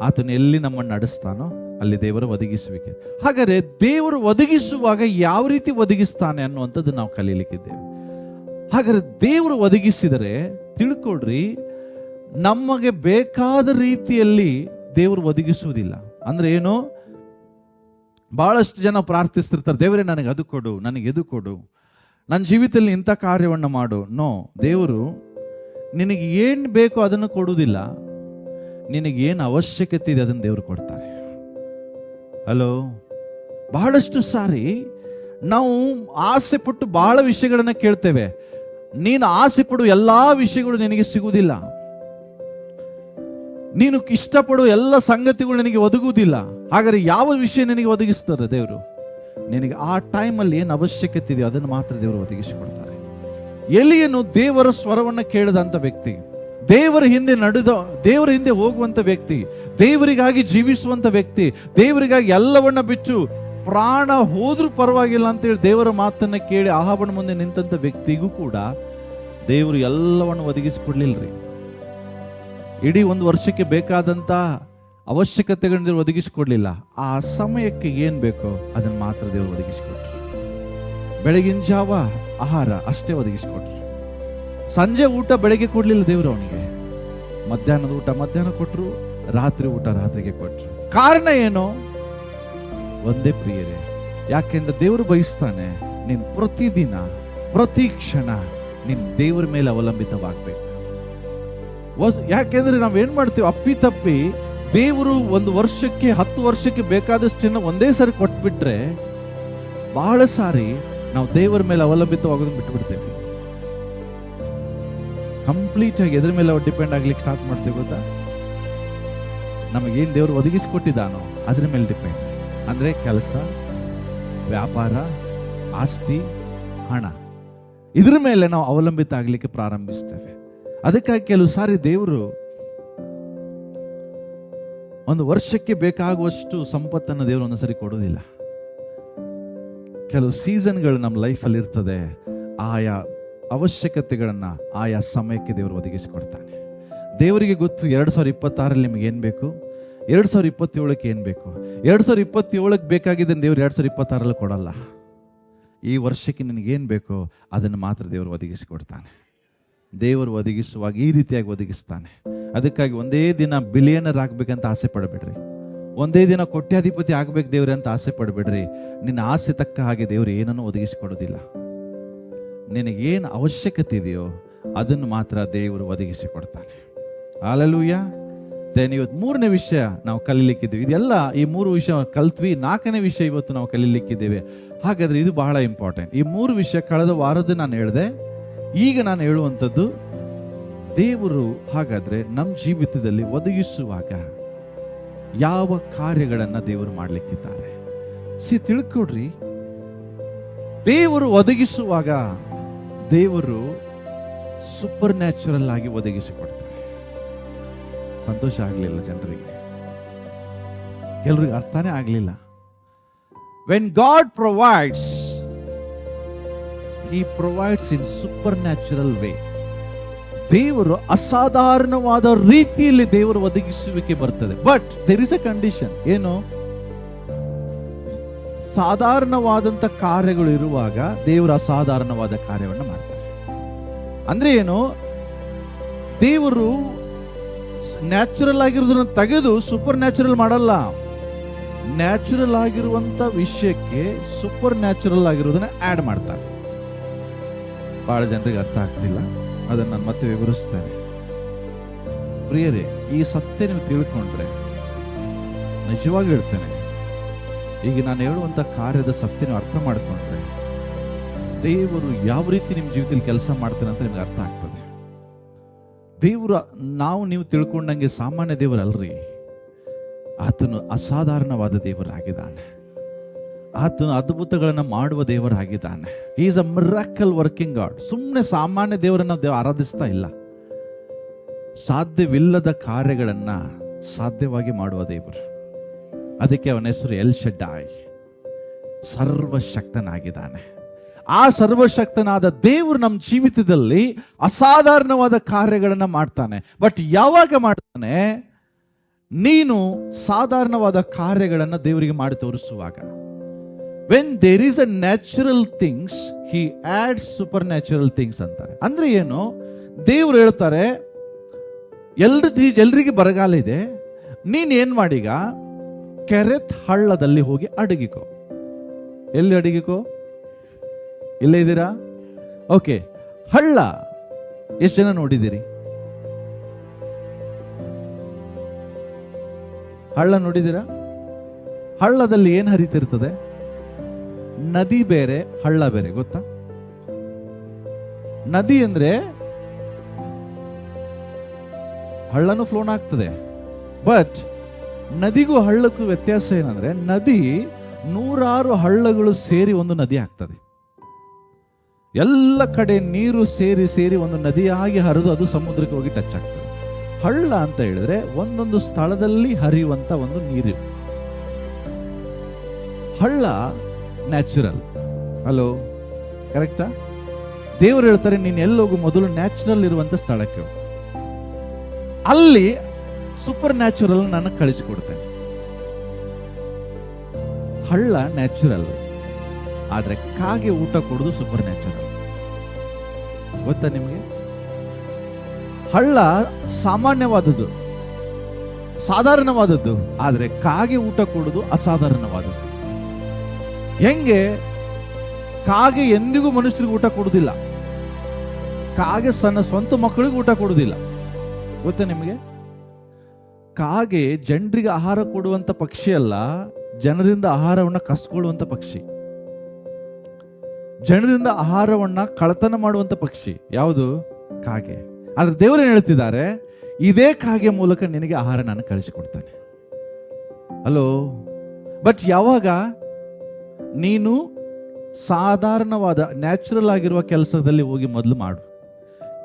A: ಆತನು ಎಲ್ಲಿ ನಮ್ಮನ್ನು ನಡೆಸ್ತಾನೋ ಅಲ್ಲಿ ದೇವರು ಒದಗಿಸುವಿಕೆ. ಹಾಗಾದ್ರೆ ದೇವರು ಒದಗಿಸುವಾಗ ಯಾವ ರೀತಿ ಒದಗಿಸ್ತಾನೆ ಅನ್ನುವಂಥದ್ದು ನಾವು ಕಲೀಲಿಕ್ಕಿದ್ದೇವೆ. ಹಾಗಾದ್ರೆ ದೇವರು ಒದಗಿಸಿದರೆ ತಿಳ್ಕೊಡ್ರಿ, ನಮಗೆ ಬೇಕಾದ ರೀತಿಯಲ್ಲಿ ದೇವರು ಒದಗಿಸುವುದಿಲ್ಲ. ಅಂದ್ರೆ ಏನು? ಬಹಳಷ್ಟು ಜನ ಪ್ರಾರ್ಥಿಸ್ತಿರ್ತಾರೆ, ದೇವರೇ ನನಗೆ ಅದು ಕೊಡು, ನನಗೆ ಇದು ಕೊಡು, ನನ್ನ ಜೀವಿತದಲ್ಲಿ ಇಂಥ ಕಾರ್ಯವನ್ನು ಮಾಡು. ನೋ, ದೇವರು ನಿನಗೆ ಏನು ಬೇಕೋ ಅದನ್ನು ಕೊಡುವುದಿಲ್ಲ. ನಿನಗೇನು ಅವಶ್ಯಕತೆ ಇದೆ ಅದನ್ನು ದೇವರು ಕೊಡ್ತಾರೆ. ಹಲೋ, ಬಹಳಷ್ಟು ಸಾರಿ ನಾವು ಆಸೆ ಪಟ್ಟು ಬಹಳ ವಿಷಯಗಳನ್ನ ಕೇಳ್ತೇವೆ. ನೀನು ಆಸೆ ಪಡುವ ಎಲ್ಲಾ ವಿಷಯಗಳು ನಿನಗೆ ಸಿಗುವುದಿಲ್ಲ. ನೀನು ಇಷ್ಟಪಡುವ ಎಲ್ಲ ಸಂಗತಿಗಳು ನಿನಗೆ ಒದಗುವುದಿಲ್ಲ. ಹಾಗಾದ್ರೆ ಯಾವ ವಿಷಯ ನಿನಗೆ ಒದಗಿಸ್ತಾರೆ ದೇವರು? ನಿನಗೆ ಆ ಟೈಮಲ್ಲಿ ಏನು ಅವಶ್ಯಕತೆ ಇದೆಯೋ ಅದನ್ನು ಮಾತ್ರ ದೇವರು ಒದಗಿಸಿಕೊಡ್ತಾರೆ. ಎಲಿಯನು ದೇವರ ಸ್ವರವನ್ನು ಕೇಳಿದಂಥ ವ್ಯಕ್ತಿ, ದೇವರ ಹಿಂದೆ ಹೋಗುವಂತ ವ್ಯಕ್ತಿ, ದೇವರಿಗಾಗಿ ಜೀವಿಸುವಂತ ವ್ಯಕ್ತಿ, ದೇವರಿಗಾಗಿ ಎಲ್ಲವನ್ನ ಬಿಟ್ಟು ಪ್ರಾಣ ಹೋದ್ರೂ ಪರವಾಗಿಲ್ಲ ಅಂತೇಳಿ ದೇವರ ಮಾತನ್ನ ಕೇಳಿ ಆಹಾಬನ ಮುಂದೆ ನಿಂತಂತ ವ್ಯಕ್ತಿಗೂ ಕೂಡ ದೇವರು ಎಲ್ಲವನ್ನು ಒದಗಿಸಿಕೊಡ್ಲಿಲ್ರಿ. ಇಡೀ 1 ವರ್ಷಕ್ಕೆ ಬೇಕಾದಂತ ಅವಶ್ಯಕತೆಗಳನ್ನ ಒದಗಿಸಿಕೊಡ್ಲಿಲ್ಲ. ಆ ಸಮಯಕ್ಕೆ ಏನ್ ಬೇಕೋ ಅದನ್ನ ಮಾತ್ರ ದೇವರು ಒದಗಿಸಿಕೊಟ್ರು. ಬೆಳಗಿನ ಜಾವ ಆಹಾರ ಅಷ್ಟೇ ಒದಗಿಸಿಕೊಟ್ರು. ಸಂಜೆ ಊಟ ಬೆಳಗ್ಗೆ ಕೊಡ್ಲಿಲ್ಲ ದೇವರು ಅವನಿಗೆ. ಮಧ್ಯಾಹ್ನದ ಊಟ ಮಧ್ಯಾಹ್ನ ಕೊಟ್ರು, ರಾತ್ರಿ ಊಟ ರಾತ್ರಿಗೆ ಕೊಟ್ರು. ಕಾರಣ ಏನು? ಒಂದೇ ಪ್ರಿಯರೇ, ಯಾಕೆಂದ್ರೆ ದೇವರು ಬಯಸ್ತಾನೆ ನೀನ್ ಪ್ರತಿದಿನ ಪ್ರತಿ ಕ್ಷಣ ನಿನ್ ದೇವರ ಮೇಲೆ ಅವಲಂಬಿತವಾಗ್ಬೇಕು. ಯಾಕೆಂದ್ರೆ ನಾವೇನ್ ಮಾಡ್ತೀವಿ, ಅಪ್ಪಿತಪ್ಪಿ ದೇವರು 1 ವರ್ಷಕ್ಕೆ 10 ವರ್ಷಕ್ಕೆ ಬೇಕಾದಷ್ಟನ್ನ ಒಂದೇ ಸಾರಿ ಕೊಟ್ಬಿಟ್ರೆ ಬಹಳ ಸಾರಿ ನಾವು ದೇವರ ಮೇಲೆ ಅವಲಂಬಿತವಾಗೋದನ್ನ ಬಿಟ್ಬಿಡ್ತೇವೆ. ಕಂಪ್ಲೀಟ್ ಆಗಿ ಎದ್ರ ಮೇಲೆ ಡಿಪೆಂಡ್ ಆಗ್ಲಿಕ್ಕೆ ಸ್ಟಾರ್ಟ್ ಮಾಡ್ತೇವೆ. ಗೊತ್ತಾ, ನಮಗೇನು ದೇವರು ಒದಗಿಸಿಕೊಟ್ಟಿದ್ದಾನೋ ಅದ್ರ ಮೇಲೆ ಡಿಪೆಂಡ್. ಅಂದ್ರೆ ಕೆಲಸ, ವ್ಯಾಪಾರ, ಆಸ್ತಿ, ಹಣ, ಇದ್ರ ಮೇಲೆ ನಾವು ಅವಲಂಬಿತ ಆಗ್ಲಿಕ್ಕೆ ಪ್ರಾರಂಭಿಸ್ತೇವೆ. ಅದಕ್ಕಾಗಿ ಕೆಲವು ಸಾರಿ ದೇವರು 1 ವರ್ಷಕ್ಕೆ ಬೇಕಾಗುವಷ್ಟು ಸಂಪತ್ತನ್ನು ದೇವರು ಒಂದೊಂದ್ಸರಿ ಕೊಡೋದಿಲ್ಲ. ಕೆಲವು ಸೀಸನ್ಗಳು ನಮ್ಮ ಲೈಫಲ್ಲಿ ಇರ್ತದೆ. ಆಯಾ ಅವಶ್ಯಕತೆಗಳನ್ನ ಆಯಾ ಸಮಯಕ್ಕೆ ದೇವರು ಒದಗಿಸಿಕೊಡ್ತಾನೆ. ದೇವರಿಗೆ ಗೊತ್ತು 2026 ನಿಮಗೆ ಏನ್ ಬೇಕು, 2027ಕ್ಕೆ ಏನ್ ಬೇಕು. 2027ಕ್ಕೆ ಬೇಕಾಗಿದೆ ದೇವರು 2026 ಕೊಡಲ್ಲ. ಈ ವರ್ಷಕ್ಕೆ ನಿನಗೇನು ಬೇಕೋ ಅದನ್ನು ಮಾತ್ರ ದೇವರು ಒದಗಿಸಿಕೊಡ್ತಾನೆ. ದೇವರು ಒದಗಿಸುವಾಗ ಈ ರೀತಿಯಾಗಿ ಒದಗಿಸ್ತಾನೆ. ಅದಕ್ಕಾಗಿ ಒಂದೇ ದಿನ ಬಿಲಿಯನರ್ ಆಗ್ಬೇಕಂತ ಆಸೆ ಪಡಬೇಡ್ರಿ. ಒಂದೇ ದಿನ ಕೋಟ್ಯಾಧಿಪತಿ ಆಗ್ಬೇಕು ದೇವ್ರೆ ಅಂತ ಆಸೆ ಪಡಬೇಡ್ರಿ. ನಿನ್ನ ಆಸೆ ತಕ್ಕ ಹಾಗೆ ದೇವರು ಏನನ್ನು ಒದಗಿಸಿಕೊಡೋದಿಲ್ಲ. ನಿನಗೇನು ಅವಶ್ಯಕತೆ ಇದೆಯೋ ಅದನ್ನು ಮಾತ್ರ ದೇವರು ಒದಗಿಸಿಕೊಡ್ತಾನೆ. ಹಲ್ಲೆಲೂಯಾ. ಇವತ್ತು 3ನೇ ವಿಷಯ ನಾವು ಕಲೀಲಿಕ್ಕಿದ್ದೀವಿ. ಇದೆಲ್ಲ ಈ 3 ವಿಷಯ ಕಲ್ತ್ವಿ. 4ನೇ ವಿಷಯ ಇವತ್ತು ನಾವು ಕಲೀಲಿಕ್ಕಿದ್ದೇವೆ. ಹಾಗಾದ್ರೆ ಇದು ಬಹಳ ಇಂಪಾರ್ಟೆಂಟ್. ಈ 3 ವಿಷಯ ಕಳೆದ ವಾರದ ನಾನು ಹೇಳಿದೆ. ಈಗ ನಾನು ಹೇಳುವಂಥದ್ದು, ದೇವರು ಹಾಗಾದ್ರೆ ನಮ್ಮ ಜೀವಿತದಲ್ಲಿ ಒದಗಿಸುವಾಗ ಯಾವ ಕಾರ್ಯಗಳನ್ನ ದೇವರು ಮಾಡ್ಲಿಕ್ಕಿದ್ದಾರೆ. ತಿಳ್ಕೊಡ್ರಿ, ದೇವರು ಒದಗಿಸುವಾಗ ದೇವರು ಸೂಪರ್ ನ್ಯಾಚುರಲ್ ಆಗಿ ಒದಗಿಸಿಕೊಡ್ತಾರೆ. ಸಂತೋಷ ಆಗಲಿಲ್ಲ ಜನರಿಗೆ, ಕೆಲರಿಗೆ ಅರ್ಥನೇ ಆಗಲಿಲ್ಲ. When God provides, he provides in supernatural way. ದೇವರು ಅಸಾಧಾರಣವಾದ ರೀತಿಯಲ್ಲಿ ದೇವರು ಒದಗಿಸುವಿಕೆ ಬರ್ತದೆ. But there is a condition. ಏನು? ಸಾಧಾರಣವಾದಂತ ಕಾರ್ಯಗಳು ಇರುವಾಗ ದೇವರು ಅಸಾಧಾರಣವಾದ ಕಾರ್ಯವನ್ನು ಮಾಡ್ತಾರೆ. ಅಂದ್ರೆ ಏನು? ದೇವರು ನ್ಯಾಚುರಲ್ ಆಗಿರೋದನ್ನ ತೆಗೆದು ಸೂಪರ್ ನ್ಯಾಚುರಲ್ ಮಾಡಲ್ಲ. ನ್ಯಾಚುರಲ್ ಆಗಿರುವಂತ ವಿಷಯಕ್ಕೆ ಸೂಪರ್ ನ್ಯಾಚುರಲ್ ಆಗಿರೋದನ್ನ ಆಡ್ ಮಾಡ್ತಾರೆ. ಬಹಳ ಜನರಿಗೆ ಅರ್ಥ ಆಗ್ತಿಲ್ಲ, ಅದನ್ನು ನಾನು ಮತ್ತೆ ವಿವರಿಸ್ತೇನೆ. ಪ್ರಿಯರೇ, ಈ ಸತ್ಯ ನೀವು ತಿಳ್ಕೊಂಡ್ರೆ, ನಿಜವಾಗಿ ಹೇಳ್ತೇನೆ, ಈಗ ನಾನು ಹೇಳುವಂತ ಕಾರ್ಯದ ಸತ್ಯ ನೀವು ಅರ್ಥ ಮಾಡಿಕೊಂಡ್ರೆ ದೇವರು ಯಾವ ರೀತಿ ನಿಮ್ಮ ಜೀವಿತದಲ್ಲಿ ಕೆಲಸ ಮಾಡ್ತಾನೆ ಅಂತ ನಿಮ್ಗೆ ಅರ್ಥ ಆಗ್ತದೆ. ದೇವರು ನೀವು ತಿಳ್ಕೊಂಡಂಗೆ ಸಾಮಾನ್ಯ ದೇವರಲ್ರಿ. ಆತನು ಅಸಾಧಾರಣವಾದ ದೇವರಾಗಿದ್ದಾನೆ. ಆತನು ಅದ್ಭುತಗಳನ್ನು ಮಾಡುವ ದೇವರಾಗಿದ್ದಾನೆ. He is a miracle working God. ಸುಮ್ಮನೆ ಸಾಮಾನ್ಯ ದೇವರನ್ನ ಆರಾಧಿಸ್ತಾ ಇಲ್ಲ. ಸಾಧ್ಯವಿಲ್ಲದ ಕಾರ್ಯಗಳನ್ನ ಸಾಧ್ಯವಾಗಿ ಮಾಡುವ ದೇವರು. ಅದಕ್ಕೆ ಅವನ ಹೆಸರು ಎಲ್ ಶಡ್ಡಾಯ್, ಸರ್ವಶಕ್ತನಾಗಿದ್ದಾನೆ. ಆ ಸರ್ವಶಕ್ತನಾದ ದೇವರು ನಮ್ಮ ಜೀವಿತದಲ್ಲಿ ಅಸಾಧಾರಣವಾದ ಕಾರ್ಯಗಳನ್ನ ಮಾಡ್ತಾನೆ. ಬಟ್ ಯಾವಾಗ ಮಾಡ್ತಾನೆ? ನೀನು ಸಾಧಾರಣವಾದ ಕಾರ್ಯಗಳನ್ನ ದೇವರಿಗೆ ಮಾಡಿ ತೋರಿಸುವಾಗ. When there is a natural things, he adds supernatural things ಅಂತಾರೆ. ಅಂದ್ರೆ ಏನು? ದೇವರು ಹೇಳ್ತಾರೆ, ಎಲ್ರಿಗೆ ಬರಗಾಲ ಇದೆ, ನೀನ್ ಏನ್ ಮಾಡೀಗ ಕೆರೆತ್ ಹಳ್ಳದಲ್ಲಿ ಹೋಗಿ ಅಡಗಿಕೋ. ಎಲ್ಲಿ ಅಡಗಿಕೋ? ಇಲ್ಲೇ ಇದ್ದೀರಾ? ಓಕೆ. ಹಳ್ಳ ಎಷ್ಟು ಜನ ನೋಡಿದ್ದೀರಿ? ಹಳ್ಳ ನೋಡಿದ್ದೀರಾ? ಹಳ್ಳದಲ್ಲಿ ಏನು ಹರಿತಿರ್ತದೆ? ನದಿ ಬೇರೆ, ಹಳ್ಳ ಬೇರೆ, ಗೊತ್ತಾ? ನದಿ ಅಂದ್ರೆ ಹಳ್ಳನು ಫ್ಲೋನ್ ಆಗ್ತದೆ. ಬಟ್ ನದಿಗೂ ಹಳ್ಳಕ್ಕೂ ವ್ಯತ್ಯಾಸ ಏನಂದ್ರೆ, ನದಿ 100 ಹಳ್ಳಗಳು ಸೇರಿ ಒಂದು ನದಿ ಆಗ್ತದೆ. ಎಲ್ಲ ಕಡೆ ನೀರು ಸೇರಿ ಸೇರಿ ಒಂದು ನದಿಯಾಗಿ ಹರಿದು ಅದು ಸಮುದ್ರಕ್ಕೆ ಹೋಗಿ ಟಚ್ ಆಗ್ತದೆ. ಹಳ್ಳ ಅಂತ ಹೇಳಿದ್ರೆ ಒಂದೊಂದು ಸ್ಥಳದಲ್ಲಿ ಹರಿಯುವಂತ ಒಂದು ನೀರು. ಹಳ್ಳ ನ್ಯಾಚುರಲ್. ಹಲೋ, ಕರೆಕ್ಟಾ? ದೇವರು ಹೇಳ್ತಾರೆ, ನೀನು ಎಲ್ಲೋಗು, ಮೊದಲು ನ್ಯಾಚುರಲ್ ಇರುವಂತ ಸ್ಥಳಕ್ಕೆ, ಅಲ್ಲಿ ಸೂಪರ್ ನ್ಯಾಚುರಲ್ ನಾನು ಕಳಿಸಿಕೊಡ್ತೇನೆ. ಹಳ್ಳ ನ್ಯಾಚುರಲ್, ಆದ್ರೆ ಕಾಗೆ ಊಟ ಕೊಡೋದು ಸೂಪರ್ ನ್ಯಾಚುರಲ್. ಗೊತ್ತಾ ನಿಮಗೆ? ಹಳ್ಳ ಸಾಮಾನ್ಯವಾದದ್ದು, ಸಾಧಾರಣವಾದದ್ದು, ಆದ್ರೆ ಕಾಗೆ ಊಟ ಕೊಡೋದು ಅಸಾಧಾರಣವಾದದ್ದು. ಹೆಂಗೆ? ಕಾಗೆ ಎಂದಿಗೂ ಮನುಷ್ಯರಿಗೆ ಊಟ ಕೊಡುವುದಿಲ್ಲ. ಕಾಗೆ ಸ್ವಂತ ಮಕ್ಕಳಿಗೆ ಊಟ ಕೊಡುವುದಿಲ್ಲ. ಗೊತ್ತಾ ನಿಮಗೆ? ಕಾಗೆ ಜನರಿಗೆ ಆಹಾರ ಕೊಡುವಂತ ಪಕ್ಷಿ ಅಲ್ಲ, ಜನರಿಂದ ಆಹಾರವನ್ನ ಕಸ್ಕೊಳ್ಳುವಂತ ಪಕ್ಷಿ. ಜನರಿಂದ ಆಹಾರವನ್ನ ಕಳತನ ಮಾಡುವಂತ ಪಕ್ಷಿ ಯಾವುದು? ಕಾಗೆ. ಆದ್ರೆ ದೇವರು ಏನ್ ಹೇಳ್ತಿದ್ದಾರೆ? ಇದೇ ಕಾಗೆ ಮೂಲಕ ನಿನಗೆ ಆಹಾರ ನಾನು ಕಳಿಸಿಕೊಡ್ತಾನೆ. ಹಲೋ, ಬಟ್ ಯಾವಾಗ ನೀನು ಸಾಧಾರಣವಾದ ನ್ಯಾಚುರಲ್ ಆಗಿರುವ ಕೆಲಸದಲ್ಲಿ ಹೋಗಿ ಮೊದಲು ಮಾಡು.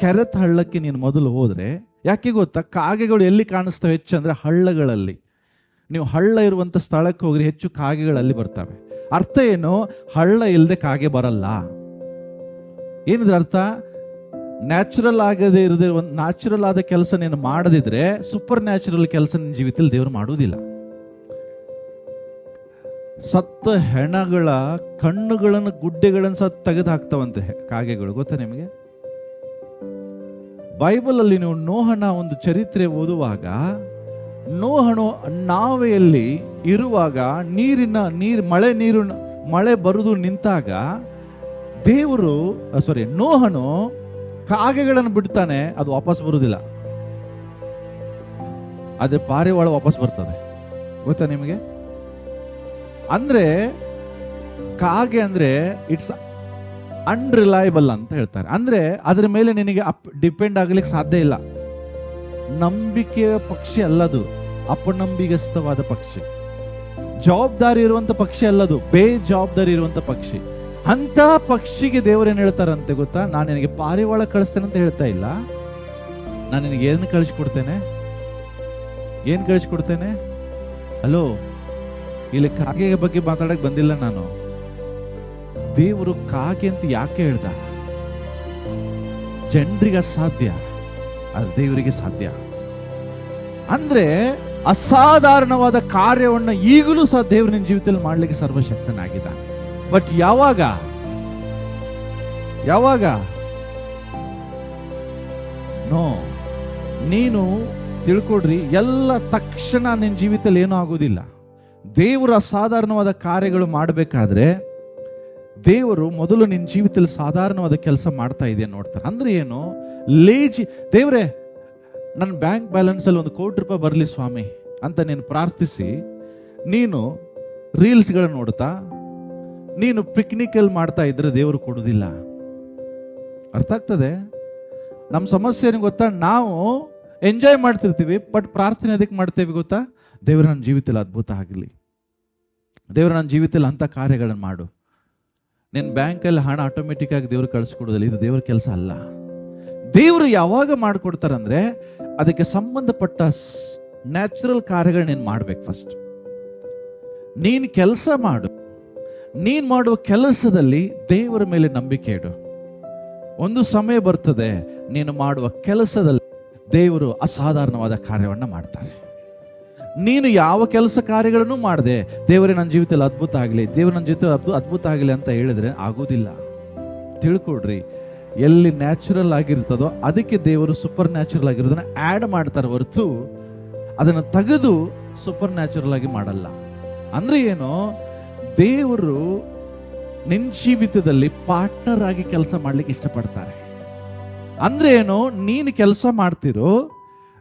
A: ಕೆರೆತ ಹಳ್ಳಕ್ಕೆ ನೀನು ಮೊದಲು ಹೋದ್ರೆ, ಯಾಕೆ ಗೊತ್ತಾ? ಕಾಗೆಗಳು ಎಲ್ಲಿ ಕಾಣಿಸ್ತವೆ ಹೆಚ್ಚಂದ್ರೆ ಹಳ್ಳಗಳಲ್ಲಿ. ನೀವು ಹಳ್ಳ ಇರುವಂತ ಸ್ಥಳಕ್ಕೆ ಹೋಗ್ರಿ, ಹೆಚ್ಚು ಕಾಗೆಗಳಲ್ಲಿ ಬರ್ತವೆ. ಅರ್ಥ ಏನು? ಹಳ್ಳ ಇಲ್ಲದೆ ಕಾಗೆ ಬರಲ್ಲ. ಏನಿದ್ರೆ ಅರ್ಥ? ನ್ಯಾಚುರಲ್ ಆಗದೆ ಇರದೆ ಒಂದು ನ್ಯಾಚುರಲ್ ಆದ ಕೆಲಸ ನೀನು ಮಾಡದಿದ್ರೆ ಸೂಪರ್ ನ್ಯಾಚುರಲ್ ಕೆಲಸ ನಿನ್ನ ಜೀವಿತದಲ್ಲಿ ದೇವರು ಮಾಡುವುದಿಲ್ಲ. ಸತ್ತ ಹೆಣಗಳ ಕಣ್ಣುಗಳನ್ನು, ಗುಡ್ಡೆಗಳನ್ನು ಸಹ ತೆಗೆದು ಹಾಕ್ತಾವಂತೆ ಕಾಗೆಗಳು. ಗೊತ್ತಾ ನಿಮಗೆ? ಬೈಬಲ್ ಅಲ್ಲಿ ನೀವು ನೋಹನ ಒಂದು ಚರಿತ್ರೆ ಓದುವಾಗ, ನೋಹನು ನಾವೆಯಲ್ಲಿ ಇರುವಾಗ ಮಳೆ ಬರುವುದು ನಿಂತಾಗ ನೋಹನು ಕಾಗೆಗಳನ್ನು ಬಿಡ್ತಾನೆ, ಅದು ವಾಪಸ್ ಬರುವುದಿಲ್ಲ. ಆದ್ರೆ ಪಾರಿವಾಳ ವಾಪಸ್ ಬರ್ತದೆ. ಗೊತ್ತಾ ನಿಮಗೆ? ಅಂದ್ರೆ ಕಾಗೆ ಅಂದ್ರೆ ಇಟ್ಸ್ ಅನ್ರಿಲಯಬಲ್ ಅಂತ ಹೇಳ್ತಾರೆ. ಅಂದ್ರೆ ಅದ್ರ ಮೇಲೆ ನಿನಗೆ ಡಿಪೆಂಡ್ ಆಗ್ಲಿಕ್ಕೆ ಸಾಧ್ಯ ಇಲ್ಲ. ನಂಬಿಕೆಯ ಪಕ್ಷಿ ಅಲ್ಲದು, ಅಪನಂಬಿಗಸ್ತವಾದ ಪಕ್ಷಿ. ಜವಾಬ್ದಾರಿ ಇರುವಂತ ಪಕ್ಷಿ ಅಲ್ಲದು, ಬೇಜವಾಬ್ದಾರಿ ಇರುವಂತ ಪಕ್ಷಿ. ಅಂತ ಪಕ್ಷಿಗೆ ದೇವರೇನ್ ಹೇಳ್ತಾರಂತೆ ಗೊತ್ತಾ? ನಾನು ನಿನಗೆ ಪಾರಿವಾಳ ಕಳಿಸ್ತೇನೆ ಅಂತ ಹೇಳ್ತಾ ಇಲ್ಲ. ನಾನು ನಿನಗೆ ಏನು ಕಳಿಸ್ಕೊಡ್ತೇನೆ? ಏನ್ ಕಳಿಸ್ಕೊಡ್ತೇನೆ? ಹಲೋ, ಇಲ್ಲಿ ಕಾಗೆ ಬಗ್ಗೆ ಮಾತಾಡಕ್ ಬಂದಿಲ್ಲ ನಾನು. ದೇವರು ಕಾಗೆ ಅಂತ ಯಾಕೆ ಹೇಳ್ದ? ಜನರಿಗೆ ಸಾಧ್ಯ, ಆದ್ರೆ ದೇವರಿಗೆ ಸಾಧ್ಯ. ಅಂದ್ರೆ ಅಸಾಧಾರಣವಾದ ಕಾರ್ಯವನ್ನ ಈಗಲೂ ಸಹ ದೇವರು ನಿನ್ನ ಜೀವಿತದಲ್ಲಿ ಮಾಡ್ಲಿಕ್ಕೆ ಸರ್ವಶಕ್ತನಾಗಿದ್ದಾನೆ. ಬಟ್ ಯಾವಾಗ ನೀನು ತಿಳ್ಕೊಡ್ರಿ, ಎಲ್ಲ ತಕ್ಷಣ ನಿನ್ನ ಜೀವಿತದಲ್ಲಿ ಏನೂ ಆಗೋದಿಲ್ಲ. ದೇವರು ಅಸಾಧಾರಣವಾದ ಕಾರ್ಯಗಳು ಮಾಡಬೇಕಾದ್ರೆ ದೇವರು ಮೊದಲು ನಿನ್ನ ಜೀವಿತದಲ್ಲಿ ಸಾಧಾರಣವಾದ ಕೆಲಸ ಮಾಡ್ತಾ ಇದೆಯಾ ನೋಡ್ತಾರೆ. ಅಂದ್ರೆ ಏನು? ಲೇಜಿ ದೇವ್ರೆ, ನನ್ನ ಬ್ಯಾಂಕ್ ಬ್ಯಾಲೆನ್ಸ್ ಅಲ್ಲಿ 1 ಕೋಟಿ ರೂಪಾಯಿ ಬರಲಿ ಸ್ವಾಮಿ ಅಂತ ನೀನು ಪ್ರಾರ್ಥಿಸಿ, ನೀನು ರೀಲ್ಸ್ಗಳನ್ನು ನೋಡ್ತಾ, ನೀನು ಪಿಕ್ನಿಕ್ ಅಲ್ಲಿ ಮಾಡ್ತಾ ಇದ್ರೆ ದೇವರು ಕೊಡುವುದಿಲ್ಲ. ಅರ್ಥ ಆಗ್ತದೆ? ನಮ್ಮ ಸಮಸ್ಯೆ ಏನು ಗೊತ್ತಾ? ನಾವು ಎಂಜಾಯ್ ಮಾಡ್ತಿರ್ತೀವಿ, ಬಟ್ ಪ್ರಾರ್ಥನೆ ಅದಕ್ಕೆ ಮಾಡ್ತೇವೆ ಗೊತ್ತಾ? ದೇವರು ನನ್ನ ಜೀವಿತದಲ್ಲಿ ಅದ್ಭುತ ಆಗಲಿ, ದೇವರು ನನ್ನ ಜೀವಿತದಲ್ಲಿ ಅಂತ ಕಾರ್ಯಗಳನ್ನು ಮಾಡು. ನಿನ್ನ ಬ್ಯಾಂಕಲ್ಲಿ ಹಣ ಆಟೋಮೆಟಿಕ್ ಆಗಿ ದೇವರು ಕಳಿಸ್ಕೊಡೋದಿಲ್ಲ. ಇದು ದೇವ್ರ ಕೆಲಸ ಅಲ್ಲ. ದೇವರು ಯಾವಾಗ ಮಾಡಿಕೊಡ್ತಾರಂದ್ರೆ ಅದಕ್ಕೆ ಸಂಬಂಧಪಟ್ಟ ನ್ಯಾಚುರಲ್ ಕಾರ್ಯಗಳು ನೀನು ಮಾಡ್ಬೇಕು. ಫಸ್ಟ್ ನೀನು ಕೆಲಸ ಮಾಡು. ನೀನು ಮಾಡುವ ಕೆಲಸದಲ್ಲಿ ದೇವರ ಮೇಲೆ ನಂಬಿಕೆ ಇಡು. ಒಂದು ಸಮಯ ಬರ್ತದೆ, ನೀನು ಮಾಡುವ ಕೆಲಸದಲ್ಲಿ ದೇವರು ಅಸಾಧಾರಣವಾದ ಕಾರ್ಯವನ್ನು ಮಾಡ್ತಾರೆ. ನೀನು ಯಾವ ಕೆಲಸ ಕಾರ್ಯಗಳನ್ನು ಮಾಡದೆ ದೇವರೇ ನನ್ನ ಜೀವಿತದಲ್ಲಿ ಅದ್ಭುತ ಆಗಲಿ, ದೇವರು ನನ್ನ ಜೀವಿತ ಅದ್ಭುತ ಆಗಲಿ ಅಂತ ಹೇಳಿದ್ರೆ ಆಗೋದಿಲ್ಲ. ತಿಳ್ಕೊಡ್ರಿ, ಎಲ್ಲಿ ನ್ಯಾಚುರಲ್ ಆಗಿರ್ತದೋ ಅದಕ್ಕೆ ದೇವರು ಸೂಪರ್ ನ್ಯಾಚುರಲ್ ಆಗಿರೋದನ್ನ ಆ್ಯಡ್ ಮಾಡ್ತಾರೆ ಹೊರತು ಅದನ್ನು ತೆಗೆದು ಸೂಪರ್ ನ್ಯಾಚುರಲ್ ಆಗಿ ಮಾಡಲ್ಲ. ಅಂದ್ರೆ ಏನು? ದೇವರು ನಿನ್ನ ಜೀವಿತದಲ್ಲಿ ಪಾರ್ಟ್ನರ್ ಆಗಿ ಕೆಲಸ ಮಾಡ್ಲಿಕ್ಕೆ ಇಷ್ಟಪಡ್ತಾರೆ. ಅಂದ್ರೆ ಏನು? ನೀನು ಕೆಲಸ ಮಾಡ್ತಿರೋ,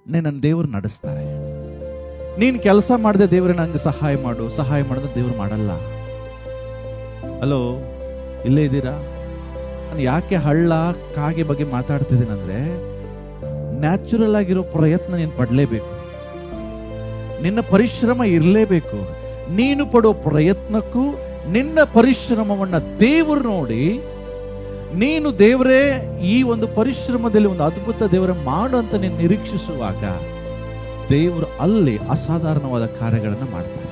A: ನಿನ್ನ ದೇವರು ನಡೆಸ್ತಾರೆ. ನೀನು ಕೆಲಸ ಮಾಡದೆ ದೇವರೇ ನಂಗೆ ಸಹಾಯ ಮಾಡಿದ್ರೆ ದೇವರು ಮಾಡಲ್ಲ. ಹಲೋ, ಇಲ್ಲೇ ಇದ್ದೀರಾ? ನಾನು ಯಾಕೆ ಹಳ್ಳ ಕಾಗೆ ಬಗ್ಗೆ ಮಾತಾಡ್ತಿದ್ದೀನಂದ್ರೆ, ನ್ಯಾಚುರಲ್ ಆಗಿರೋ ಪ್ರಯತ್ನ ನೀನು ಪಡಲೇಬೇಕು. ನಿನ್ನ ಪರಿಶ್ರಮ ಇರಲೇಬೇಕು. ನೀನು ಪಡೋ ಪ್ರಯತ್ನಕ್ಕೂ ನಿನ್ನ ಪರಿಶ್ರಮವನ್ನ ದೇವರು ನೋಡಿ, ನೀನು ದೇವರೇ ಈ ಒಂದು ಪರಿಶ್ರಮದಲ್ಲಿ ಒಂದು ಅದ್ಭುತ ದೇವರ ಮಾಡು ಅಂತ ನೀನು ನಿರೀಕ್ಷಿಸುವಾಗ ದೇವರು ಅಲ್ಲಿ ಅಸಾಧಾರಣವಾದ ಕಾರ್ಯಗಳನ್ನು ಮಾಡ್ತಾರೆ.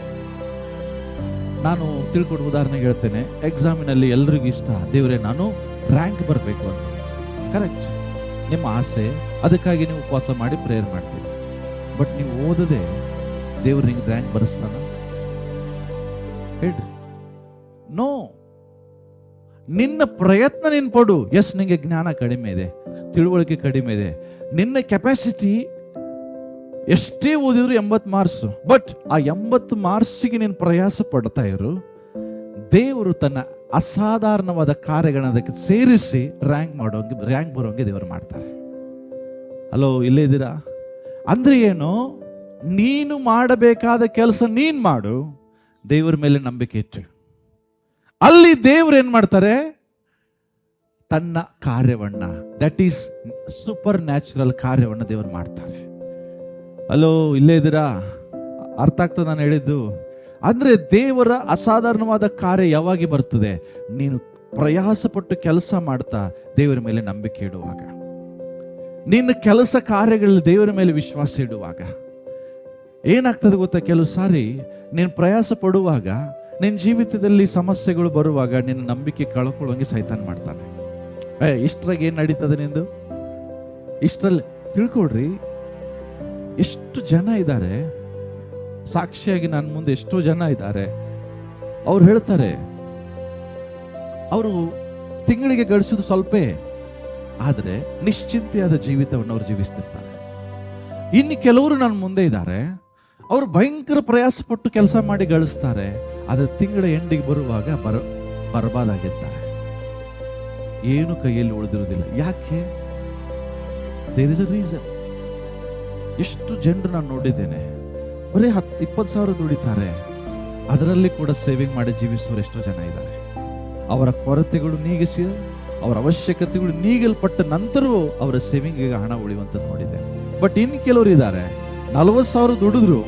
A: ನಾನು ತಿಳ್ಕೊಂಡು ಉದಾಹರಣೆಗೆ ಹೇಳ್ತೇನೆ. ಎಕ್ಸಾಮಿನಲ್ಲಿ ಎಲ್ರಿಗೂ ಇಷ್ಟ, ದೇವರೇ ನಾನು ರ್ಯಾಂಕ್ ಬರಬೇಕು ಅಂತ. ಕರೆಕ್ಟ್, ನಿಮ್ಮ ಆಸೆ, ಅದಕ್ಕಾಗಿ ನೀವು ಉಪವಾಸ ಮಾಡಿ ಪ್ರೇಯರ್ ಮಾಡ್ತೀರಿ. ಬಟ್ ನೀವು ಓದದೆ ದೇವ್ರು ನಿಂಗೆ ರ್ಯಾಂಕ್ ಬರೆಸ್ತಾನ? ಹೇಳ್ರಿ, ನೋ. ನಿನ್ನ ಪ್ರಯತ್ನ ನೀನು ಪಡು. ಎಸ್, ನಿಂಗೆ ಜ್ಞಾನ ಕಡಿಮೆ ಇದೆ, ತಿಳುವಳಿಕೆ ಕಡಿಮೆ ಇದೆ, ನಿನ್ನ ಕೆಪಾಸಿಟಿ ಎಷ್ಟೇ ಓದಿದ್ರು 80 ಮಾರ್ಕ್ಸ್. ಬಟ್ ಆ 80 ಮಾರ್ಕ್ಸಿಗೆ ನೀನು ಪ್ರಯಾಸ ಪಡ್ತಾ ಇರು. ದೇವರು ತನ್ನ ಅಸಾಧಾರಣವಾದ ಕಾರ್ಯಗಳನ್ನ ಅದಕ್ಕೆ ಸೇರಿಸಿ ರ್ಯಾಂಕ್ ಬರೋಂಗೆ ದೇವರು ಮಾಡ್ತಾರೆ. ಹಲೋ, ಇಲ್ಲೇ ಇದ್ದೀರಾ? ಅಂದ್ರೆ ಏನು? ನೀನು ಮಾಡಬೇಕಾದ ಕೆಲಸ ನೀನ್ ಮಾಡು, ದೇವರ ಮೇಲೆ ನಂಬಿಕೆ ಇಟ್ಟು. ಅಲ್ಲಿ ದೇವರು ಏನ್ ಮಾಡ್ತಾರೆ? ತನ್ನ ಕಾರ್ಯವನ್ನ, ದಟ್ ಈಸ್ ಸೂಪರ್ ನ್ಯಾಚುರಲ್ ಕಾರ್ಯವನ್ನ ದೇವರು ಮಾಡ್ತಾರೆ. ಹಲೋ, ಇಲ್ಲೇ ಇದ್ದೀರಾ? ಅರ್ಥ ಆಗ್ತದೆ ನಾನು ಹೇಳಿದ್ದು? ಅಂದ್ರೆ ದೇವರ ಅಸಾಧಾರಣವಾದ ಕಾರ್ಯ ಯಾವಾಗ ಬರ್ತದೆ? ನೀನು ಪ್ರಯಾಸ ಪಟ್ಟು ಕೆಲಸ ಮಾಡ್ತಾ ದೇವರ ಮೇಲೆ ನಂಬಿಕೆ ಇಡುವಾಗ, ನಿನ್ನ ಕೆಲಸ ಕಾರ್ಯಗಳಲ್ಲಿ ದೇವರ ಮೇಲೆ ವಿಶ್ವಾಸ ಇಡುವಾಗ ಏನಾಗ್ತದೆ ಗೊತ್ತಾ? ಕೆಲವು ಸಾರಿ ನೀನು ಪ್ರಯಾಸ ಪಡುವಾಗ, ನಿನ್ನ ಜೀವಿತದಲ್ಲಿ ಸಮಸ್ಯೆಗಳು ಬರುವಾಗ ನಿನ್ನ ನಂಬಿಕೆ ಕಳ್ಕೊಳ್ಳೋಂಗೆ ಸೈತಾನ್ ಮಾಡ್ತಾನೆ. ಇಷ್ಟರಾಗ ಏನ್ ನಡೀತದೆ ನಿಂದು? ಇಷ್ಟರಲ್ಲಿ ತಿಳ್ಕೊಡ್ರಿ, ಎಷ್ಟು ಜನ ಇದ್ದಾರೆ ಸಾಕ್ಷಿಯಾಗಿ ನನ್ನ ಮುಂದೆ, ಎಷ್ಟೋ ಜನ ಇದ್ದಾರೆ. ಅವ್ರು ಹೇಳ್ತಾರೆ, ಅವರು ತಿಂಗಳಿಗೆ ಗಳಿಸೋದು ಸ್ವಲ್ಪೇ, ಆದರೆ ನಿಶ್ಚಿಂತೆಯಾದ ಜೀವಿತವನ್ನು ಅವ್ರು ಜೀವಿಸ್ತಿರ್ತಾರೆ. ಇನ್ನು ಕೆಲವರು ನನ್ನ ಮುಂದೆ ಇದ್ದಾರೆ, ಅವರು ಭಯಂಕರ ಪ್ರಯಾಸ ಪಟ್ಟು ಕೆಲಸ ಮಾಡಿ ಗಳಿಸ್ತಾರೆ, ಆದರೆ ತಿಂಗಳ ಎಂಡಿಗೆ ಬರುವಾಗ ಬರ್ಬಾದಾಗಿರ್ತಾರೆ. ಏನು ಕೈಯಲ್ಲಿ ಉಳಿದಿರುವುದಿಲ್ಲ. ಯಾಕೆ? There is a reason. ಎಷ್ಟು ಜನರು ನಾನು ನೋಡಿದ್ದೇನೆ, ಬರೀ 10-20 ಸಾವಿರ ದುಡಿತಾರೆ, ಅದರಲ್ಲಿ ಕೂಡ ಸೇವಿಂಗ್ ಮಾಡಿ ಜೀವಿಸುವವರು ಎಷ್ಟೋ ಜನ ಇದ್ದಾರೆ. ಅವರ ಕೊರತೆಗಳು ನೀಗಿಸಿ, ಅವರ ಅವಶ್ಯಕತೆಗಳು ನೀಗಲ್ಪಟ್ಟ ನಂತರವೂ ಅವರ ಸೇವಿಂಗಿಗೆ ಹಣ ಉಳಿಯುವಂಥದ್ದು ನೋಡಿದೆ. ಬಟ್ ಇನ್ನು ಕೆಲವರು ಇದ್ದಾರೆ, 40 ಸಾವಿರ ದುಡಿದ್ರು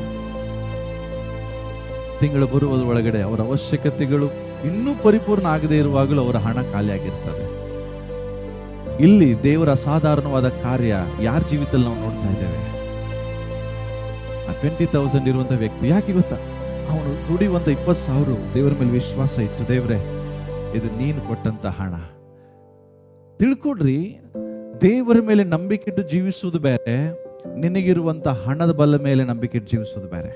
A: ತಿಂಗಳು ಬರುವುದರ ಒಳಗಡೆ ಅವರ ಅವಶ್ಯಕತೆಗಳು ಇನ್ನೂ ಪರಿಪೂರ್ಣ ಆಗದೇ ಇರುವಾಗಲೂ ಅವರ ಹಣ ಖಾಲಿಯಾಗಿರ್ತದೆ. ಇಲ್ಲಿ ದೇವರ ಅಸಾಧಾರಣವಾದ ಕಾರ್ಯ ಯಾರ ಜೀವಿತದಲ್ಲಿ ನಾವು ನೋಡ್ತಾ ಇದ್ದೇವೆ? 20,000 ಇರುವಂತ ವ್ಯಕ್ತಿ, ಯಾಕೆ ಗೊತ್ತಾ? ಅವನು ದುಡಿಯುವಂತ 20,000 ದೇವರ ಮೇಲೆ ವಿಶ್ವಾಸ ಇತ್ತು. ದೇವರೇ, ಇದು ನೀನು ಕೊಟ್ಟಂತ ಹಣ. ತಿಳ್ಕೊಡ್ರಿ, ದೇವರ ಮೇಲೆ ನಂಬಿಕೆ ಇಟ್ಟು ಜೀವಿಸುವುದು ಬೇರೆ, ನಿನಗಿರುವಂತ ಹಣದ ಬಲ ಮೇಲೆ ನಂಬಿಕೆ ಇಟ್ಟು ಜೀವಿಸುವುದು ಬೇರೆ.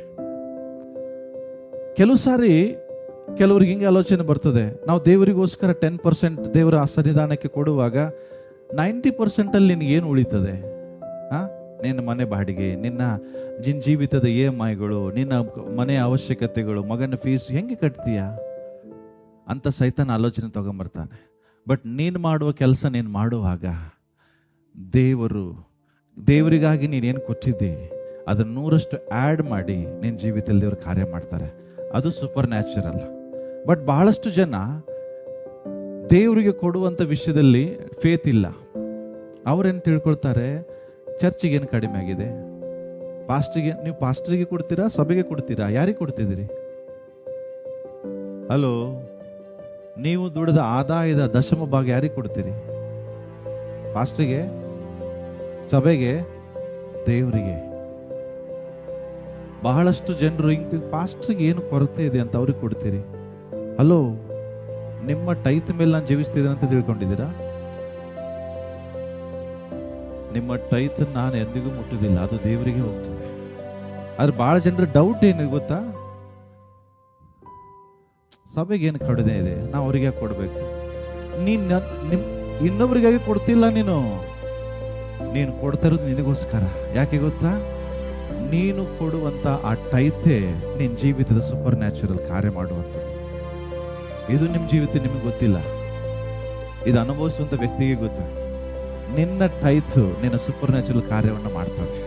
A: ಕೆಲವು ಸಾರಿ ಕೆಲವ್ರಿಗೆ ಹಿಂಗೆ ಆಲೋಚನೆ ಬರ್ತದೆ, ನಾವು ದೇವರಿಗೋಸ್ಕರ 10% ದೇವರ ಸನ್ನಿಧಾನಕ್ಕೆ ಕೊಡುವಾಗ 90% ಅಲ್ಲಿ ನಿನಗೆ ಏನು ಉಳಿತದೆ? ನಿನ್ನ ಮನೆ ಬಾಡಿಗೆ, ನಿನ್ನ ಜೀವಿತದ EMIಗಳು, ನಿನ್ನ ಮನೆಯ ಅವಶ್ಯಕತೆಗಳು, ಮಗನ ಫೀಸ್ ಹೆಂಗೆ ಕಟ್ತೀಯ ಅಂತ ಸೈತಾನ ಆಲೋಚನೆ ತಗೊಂಬರ್ತಾನೆ. ಬಟ್ ನೀನು ಮಾಡುವ ಕೆಲಸ ನೀನು ಮಾಡುವಾಗ ದೇವರಿಗಾಗಿ ನೀನೇನು ಕೊಟ್ಟಿದ್ದೆ ಅದನ್ನು 100% ಆ್ಯಡ್ ಮಾಡಿ ನಿನ್ನ ಜೀವಿತದಲ್ಲಿ ದೇವರು ಕಾರ್ಯ ಮಾಡ್ತಾರೆ. ಅದು ಸೂಪರ್ ನ್ಯಾಚುರಲ್. ಬಟ್ ಬಹಳಷ್ಟು ಜನ ದೇವರಿಗೆ ಕೊಡುವಂಥ ವಿಷಯದಲ್ಲಿ ಫೇತ್ ಇಲ್ಲ. ಅವರೇನು ತಿಳ್ಕೊಳ್ತಾರೆ, ಚರ್ಚಿಗೇನು ಕಡಿಮೆ ಆಗಿದೆ, ನೀವು ಪಾಸ್ಟ್ರಿಗೆ ಕೊಡ್ತೀರಾ, ಸಭೆಗೆ ಕೊಡ್ತೀರಾ, ಯಾರಿಗೆ ಕೊಡ್ತಿದ್ದೀರಿ? ಹಲೋ, ನೀವು ದುಡಿದ ಆದಾಯದ ದಶಮ ಭಾಗ ಯಾರಿಗೆ ಕೊಡ್ತೀರಿ? ಪಾಸ್ಟ್ರಿಗೆ, ಸಭೆಗೆ, ದೇವರಿಗೆ? ಬಹಳಷ್ಟು ಜನರು ಹಿಂಗೆ ಪಾಸ್ಟ್ರಿಗೆ ಏನು ಕೊರತೆ ಇದೆ ಅಂತ ಅವ್ರಿಗೆ ಕೊಡ್ತೀರಿ. ಹಲೋ, ನಿಮ್ಮ ಟೈತ್ ಮೇಲೆ ನಾನು ಜೀವಿಸ್ತಿದ್ದೇನೆ ಅಂತ ತಿಳ್ಕೊಂಡಿದ್ದೀರಾ? ನಿಮ್ಮ ಟೈತ್ ನಾನು ಎಂದಿಗೂ ಮುಟ್ಟುವುದಿಲ್ಲ, ಅದು ದೇವರಿಗೆ ಹೋಗ್ತದೆ. ಆದ್ರೆ ಬಹಳ ಜನರ ಡೌಟ್ ಏನಿದೆ ಗೊತ್ತಾ? ಸಭೆಗೆ ಏನು ಕಡಿಮೆ ಇದೆ, ನಾವು ಅವ್ರಿಗೆ ಕೊಡ್ಬೇಕು. ಇನ್ನೊಬ್ರಿಗಾಗಿ ಕೊಡ್ತಿಲ್ಲ, ನೀನು ಕೊಡ್ತಾ ಇರೋದು ನಿನಗೋಸ್ಕರ. ಯಾಕೆ ಗೊತ್ತಾ? ನೀನು ಕೊಡುವಂತ ಆ ಟೈತೆ ನಿನ್ನ ಜೀವಿತದ ಸೂಪರ್ ನ್ಯಾಚುರಲ್ ಕಾರ್ಯ ಮಾಡುವಂಥದ್ದು. ಇದು ನಿಮ್ಮ ಜೀವಿತ ನಿಮಗೆ ಗೊತ್ತಿಲ್ಲ, ಇದು ಅನುಭವಿಸುವಂತ ವ್ಯಕ್ತಿಗೆ ಗೊತ್ತು. ನಿನ್ನ ಟೈತ್ ನಿನ್ನ ಸೂಪರ್ ನ್ಯಾಚುರಲ್ ಕಾರ್ಯವನ್ನು ಮಾಡ್ತದೆ.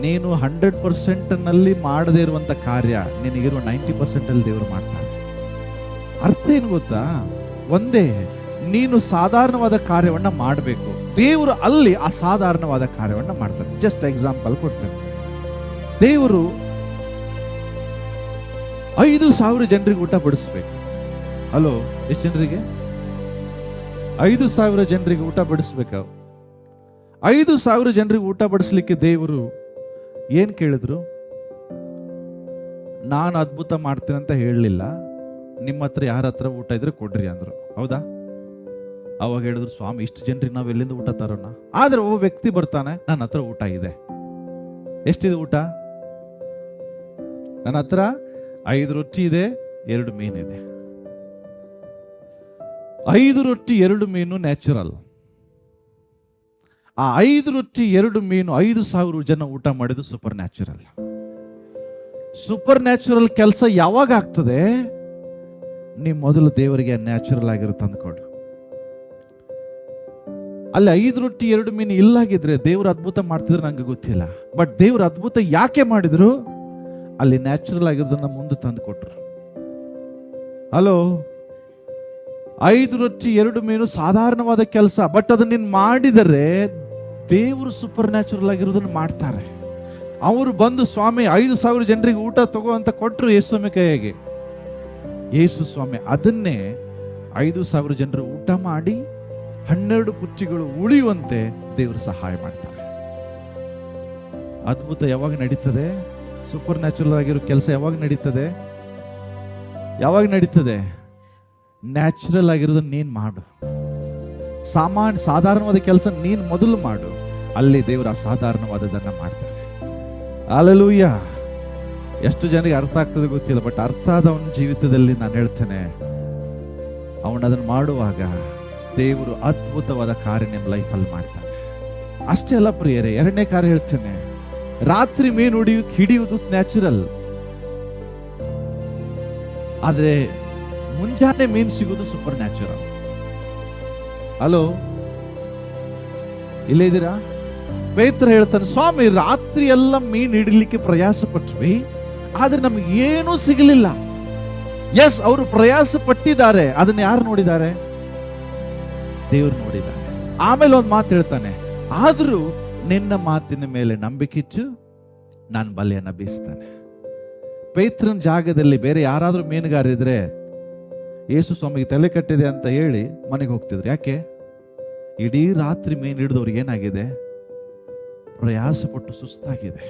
A: ನೀನು 100% ಮಾಡದೇ ಇರುವಂತ ಕಾರ್ಯ ನಿನಗಿರುವ 90% ದೇವರು ಮಾಡ್ತಾನೆ. ಅರ್ಥ ಏನು ಗೊತ್ತಾ? ಒಂದೇ, ನೀನು ಸಾಧಾರಣವಾದ ಕಾರ್ಯವನ್ನ ಮಾಡಬೇಕು, ದೇವರು ಅಲ್ಲಿ ಅಸಾಧಾರಣವಾದ ಕಾರ್ಯವನ್ನ ಮಾಡ್ತಾನೆ. ಜಸ್ಟ್ ಎಕ್ಸಾಂಪಲ್ ಕೊಡ್ತೇನೆ. ದೇವರು 5,000 ಜನರಿಗೆ ಊಟ ಬಡಿಸ್ಬೇಕು. ಹಲೋ, ಎಷ್ಟು ಜನರಿಗೆ? 5,000 ಜನರಿಗೆ ಊಟ ಬಡಿಸ್ಬೇಕು. 5,000 ಜನರಿಗೆ ಊಟ ಬಡಿಸ್ಲಿಕ್ಕೆ ದೇವರು ಏನ್ ಕೇಳಿದ್ರು? ನಾನು ಅದ್ಭುತ ಮಾಡ್ತೀನಿ ಅಂತ ಹೇಳಲಿಲ್ಲ, ನಿಮ್ಮ ಹತ್ರ ಯಾರ ಹತ್ರ ಊಟ ಇದ್ರೆ ಕೊಡ್ರಿ ಅಂದ್ರು. ಹೌದಾ? ಅವಾಗ ಹೇಳಿದ್ರು, ಸ್ವಾಮಿ ಇಷ್ಟು ಜನರಿಗೆ ನಾವು ಎಲ್ಲಿಂದ ಊಟ ತರೋಣ? ಆದ್ರೆ ಒಬ್ಬ ವ್ಯಕ್ತಿ ಬರ್ತಾನೆ, ನನ್ನ ಹತ್ರ ಊಟ ಇದೆ. ಎಷ್ಟಿದೆ ಊಟ? ನನ್ನ ಹತ್ರ 5 ರೊಟ್ಟಿ ಇದೆ, 2 ಮೀನಿದೆ. 5 ರೊಟ್ಟಿ 2 ಮೀನು ನ್ಯಾಚುರಲ್. ಆ 5 ರೊಟ್ಟಿ 2 ಮೀನು 5,000 ಜನ ಊಟ ಮಾಡಿದ್ದು ಸೂಪರ್ ನ್ಯಾಚುರಲ್. ಸೂಪರ್ ನ್ಯಾಚುರಲ್ ಕೆಲಸ ಯಾವಾಗ ಆಗ್ತದೆ? ನೀವು ಮೊದಲು ದೇವರಿಗೆ ನ್ಯಾಚುರಲ್ ಆಗಿರೋ ತಂದುಕೊಡು. ಅಲ್ಲಿ 5 ರೊಟ್ಟಿ 2 ಮೀನು ಇಲ್ಲಾಗಿದ್ರೆ ದೇವರು ಅದ್ಭುತ ಮಾಡ್ತಿದ್ರೆ ನಂಗೆ ಗೊತ್ತಿಲ್ಲ. ಬಟ್ ದೇವರು ಅದ್ಭುತ ಯಾಕೆ ಮಾಡಿದ್ರು? ಅಲ್ಲಿ ನ್ಯಾಚುರಲ್ ಆಗಿರೋದನ್ನ ಮುಂದೆ ತಂದು ಕೊಟ್ರು. ಹಲೋ, 5 ರೊಟ್ಟಿ 2 ಮೀನು ಸಾಧಾರಣವಾದ ಕೆಲಸ, ಬಟ್ ಅದನ್ನ ನೀನು ಮಾಡಿದರೆ ದೇವರು ಸೂಪರ್ ನ್ಯಾಚುರಲ್ ಆಗಿರೋದನ್ನ ಮಾಡ್ತಾರೆ. ಅವರು ಬಂದು, ಸ್ವಾಮಿ 5,000 ಜನರಿಗೆ ಊಟ ತಗೋ ಅಂತ ಕೊಟ್ಟರು ಯೇಸು ಸ್ವಾಮಿ ಕೈಯಾಗೆ. ಯೇಸು ಸ್ವಾಮಿ ಅದನ್ನೇ 5,000 ಜನರು ಊಟ ಮಾಡಿ 12 ಕುರ್ಚಿಗಳು ಉಳಿಯುವಂತೆ ದೇವರು ಸಹಾಯ ಮಾಡ್ತಾರೆ. ಅದ್ಭುತ ಯಾವಾಗ ನಡೀತದೆ? ಸೂಪರ್ ನ್ಯಾಚುರಲ್ ಆಗಿರೋ ಕೆಲಸ ಯಾವಾಗ ನಡೀತದೆ? ಯಾವಾಗ ನಡೀತದೆ? ನ್ಯಾಚುರಲ್ ಆಗಿರೋದನ್ನ ನೀನ್ ಮಾಡು. ಸಾಧಾರಣವಾದ ಕೆಲಸ ನೀನ್ ಮೊದಲು ಮಾಡು, ಅಲ್ಲಿ ದೇವರು ಅಸಾಧಾರಣವಾದದನ್ನ ಮಾಡ್ತಾರೆ. ಹಲ್ಲೆಲೂಯಾ. ಎಷ್ಟು ಜನರಿಗೆ ಅರ್ಥ ಆಗ್ತದೆ ಗೊತ್ತಿಲ್ಲ, ಬಟ್ ಅರ್ಥ ಆದವನ ಜೀವಿತದಲ್ಲಿ ನಾನು ಹೇಳ್ತೇನೆ, ಅವನು ಅದನ್ನು ಮಾಡುವಾಗ ದೇವರು ಅದ್ಭುತವಾದ ಕಾರ್ಯ ನಿಮ್ಮ ಲೈಫಲ್ಲಿ ಮಾಡ್ತಾನೆ. ಅಷ್ಟೇ ಅಲ್ಲ ಪ್ರಿಯರೇ, 2ನೇ ಕಾರ್ಯ ಹೇಳ್ತೇನೆ. ರಾತ್ರಿ ಮೀನು ಹಿಡಿಯುವುದು ನ್ಯಾಚುರಲ್, ಆದ್ರೆ ಮುಂಜಾನೆ ಮೀನು ಸಿಗುವುದು ಸೂಪರ್ ನ್ಯಾಚುರಲ್. ಹಲೋ, ಇಲ್ಲೇ ಇದ್ದೀರಾ? ಪೇತ್ರ ಹೇಳ್ತಾನೆ, ಸ್ವಾಮಿ ರಾತ್ರಿ ಎಲ್ಲ ಮೀನು ಹಿಡಿಲಿಕ್ಕೆ ಪ್ರಯಾಸ ಪಟ್ವಿ, ಆದ್ರೆ ನಮ್ಗೆ ಏನೂ ಸಿಗಲಿಲ್ಲ. ಎಸ್, ಅವರು ಪ್ರಯಾಸ ಪಟ್ಟಿದ್ದಾರೆ, ಅದನ್ನ ಯಾರು ನೋಡಿದ್ದಾರೆ? ದೇವರು ನೋಡಿದ್ದಾರೆ. ಆಮೇಲೆ ಒಂದು ಮಾತು ಹೇಳ್ತಾನೆ, ಆದ್ರೂ ನಿನ್ನ ಮಾತಿನ ಮೇಲೆ ನಂಬಿಕಿಚ್ಚು ನಾನು ಬಲೆಯನ್ನ ಬೀಸ್ತಾನೆ. ಪೇತ್ರನ ಜಾಗದಲ್ಲಿ ಬೇರೆ ಯಾರಾದ್ರೂ ಮೀನುಗಾರಿದ್ರೆ ಯೇಸು ಸ್ವಾಮಿಗೆ ತಲೆ ಕಟ್ಟಿದೆ ಅಂತ ಹೇಳಿ ಮನೆಗೆ ಹೋಗ್ತಿದ್ರು. ಯಾಕೆ? ಇಡೀ ರಾತ್ರಿ ಮೀನು ಹಿಡಿದವ್ರಿಗೆ ಏನಾಗಿದೆ? ಪ್ರಯಾಸ ಪಟ್ಟು ಸುಸ್ತಾಗಿದೆ.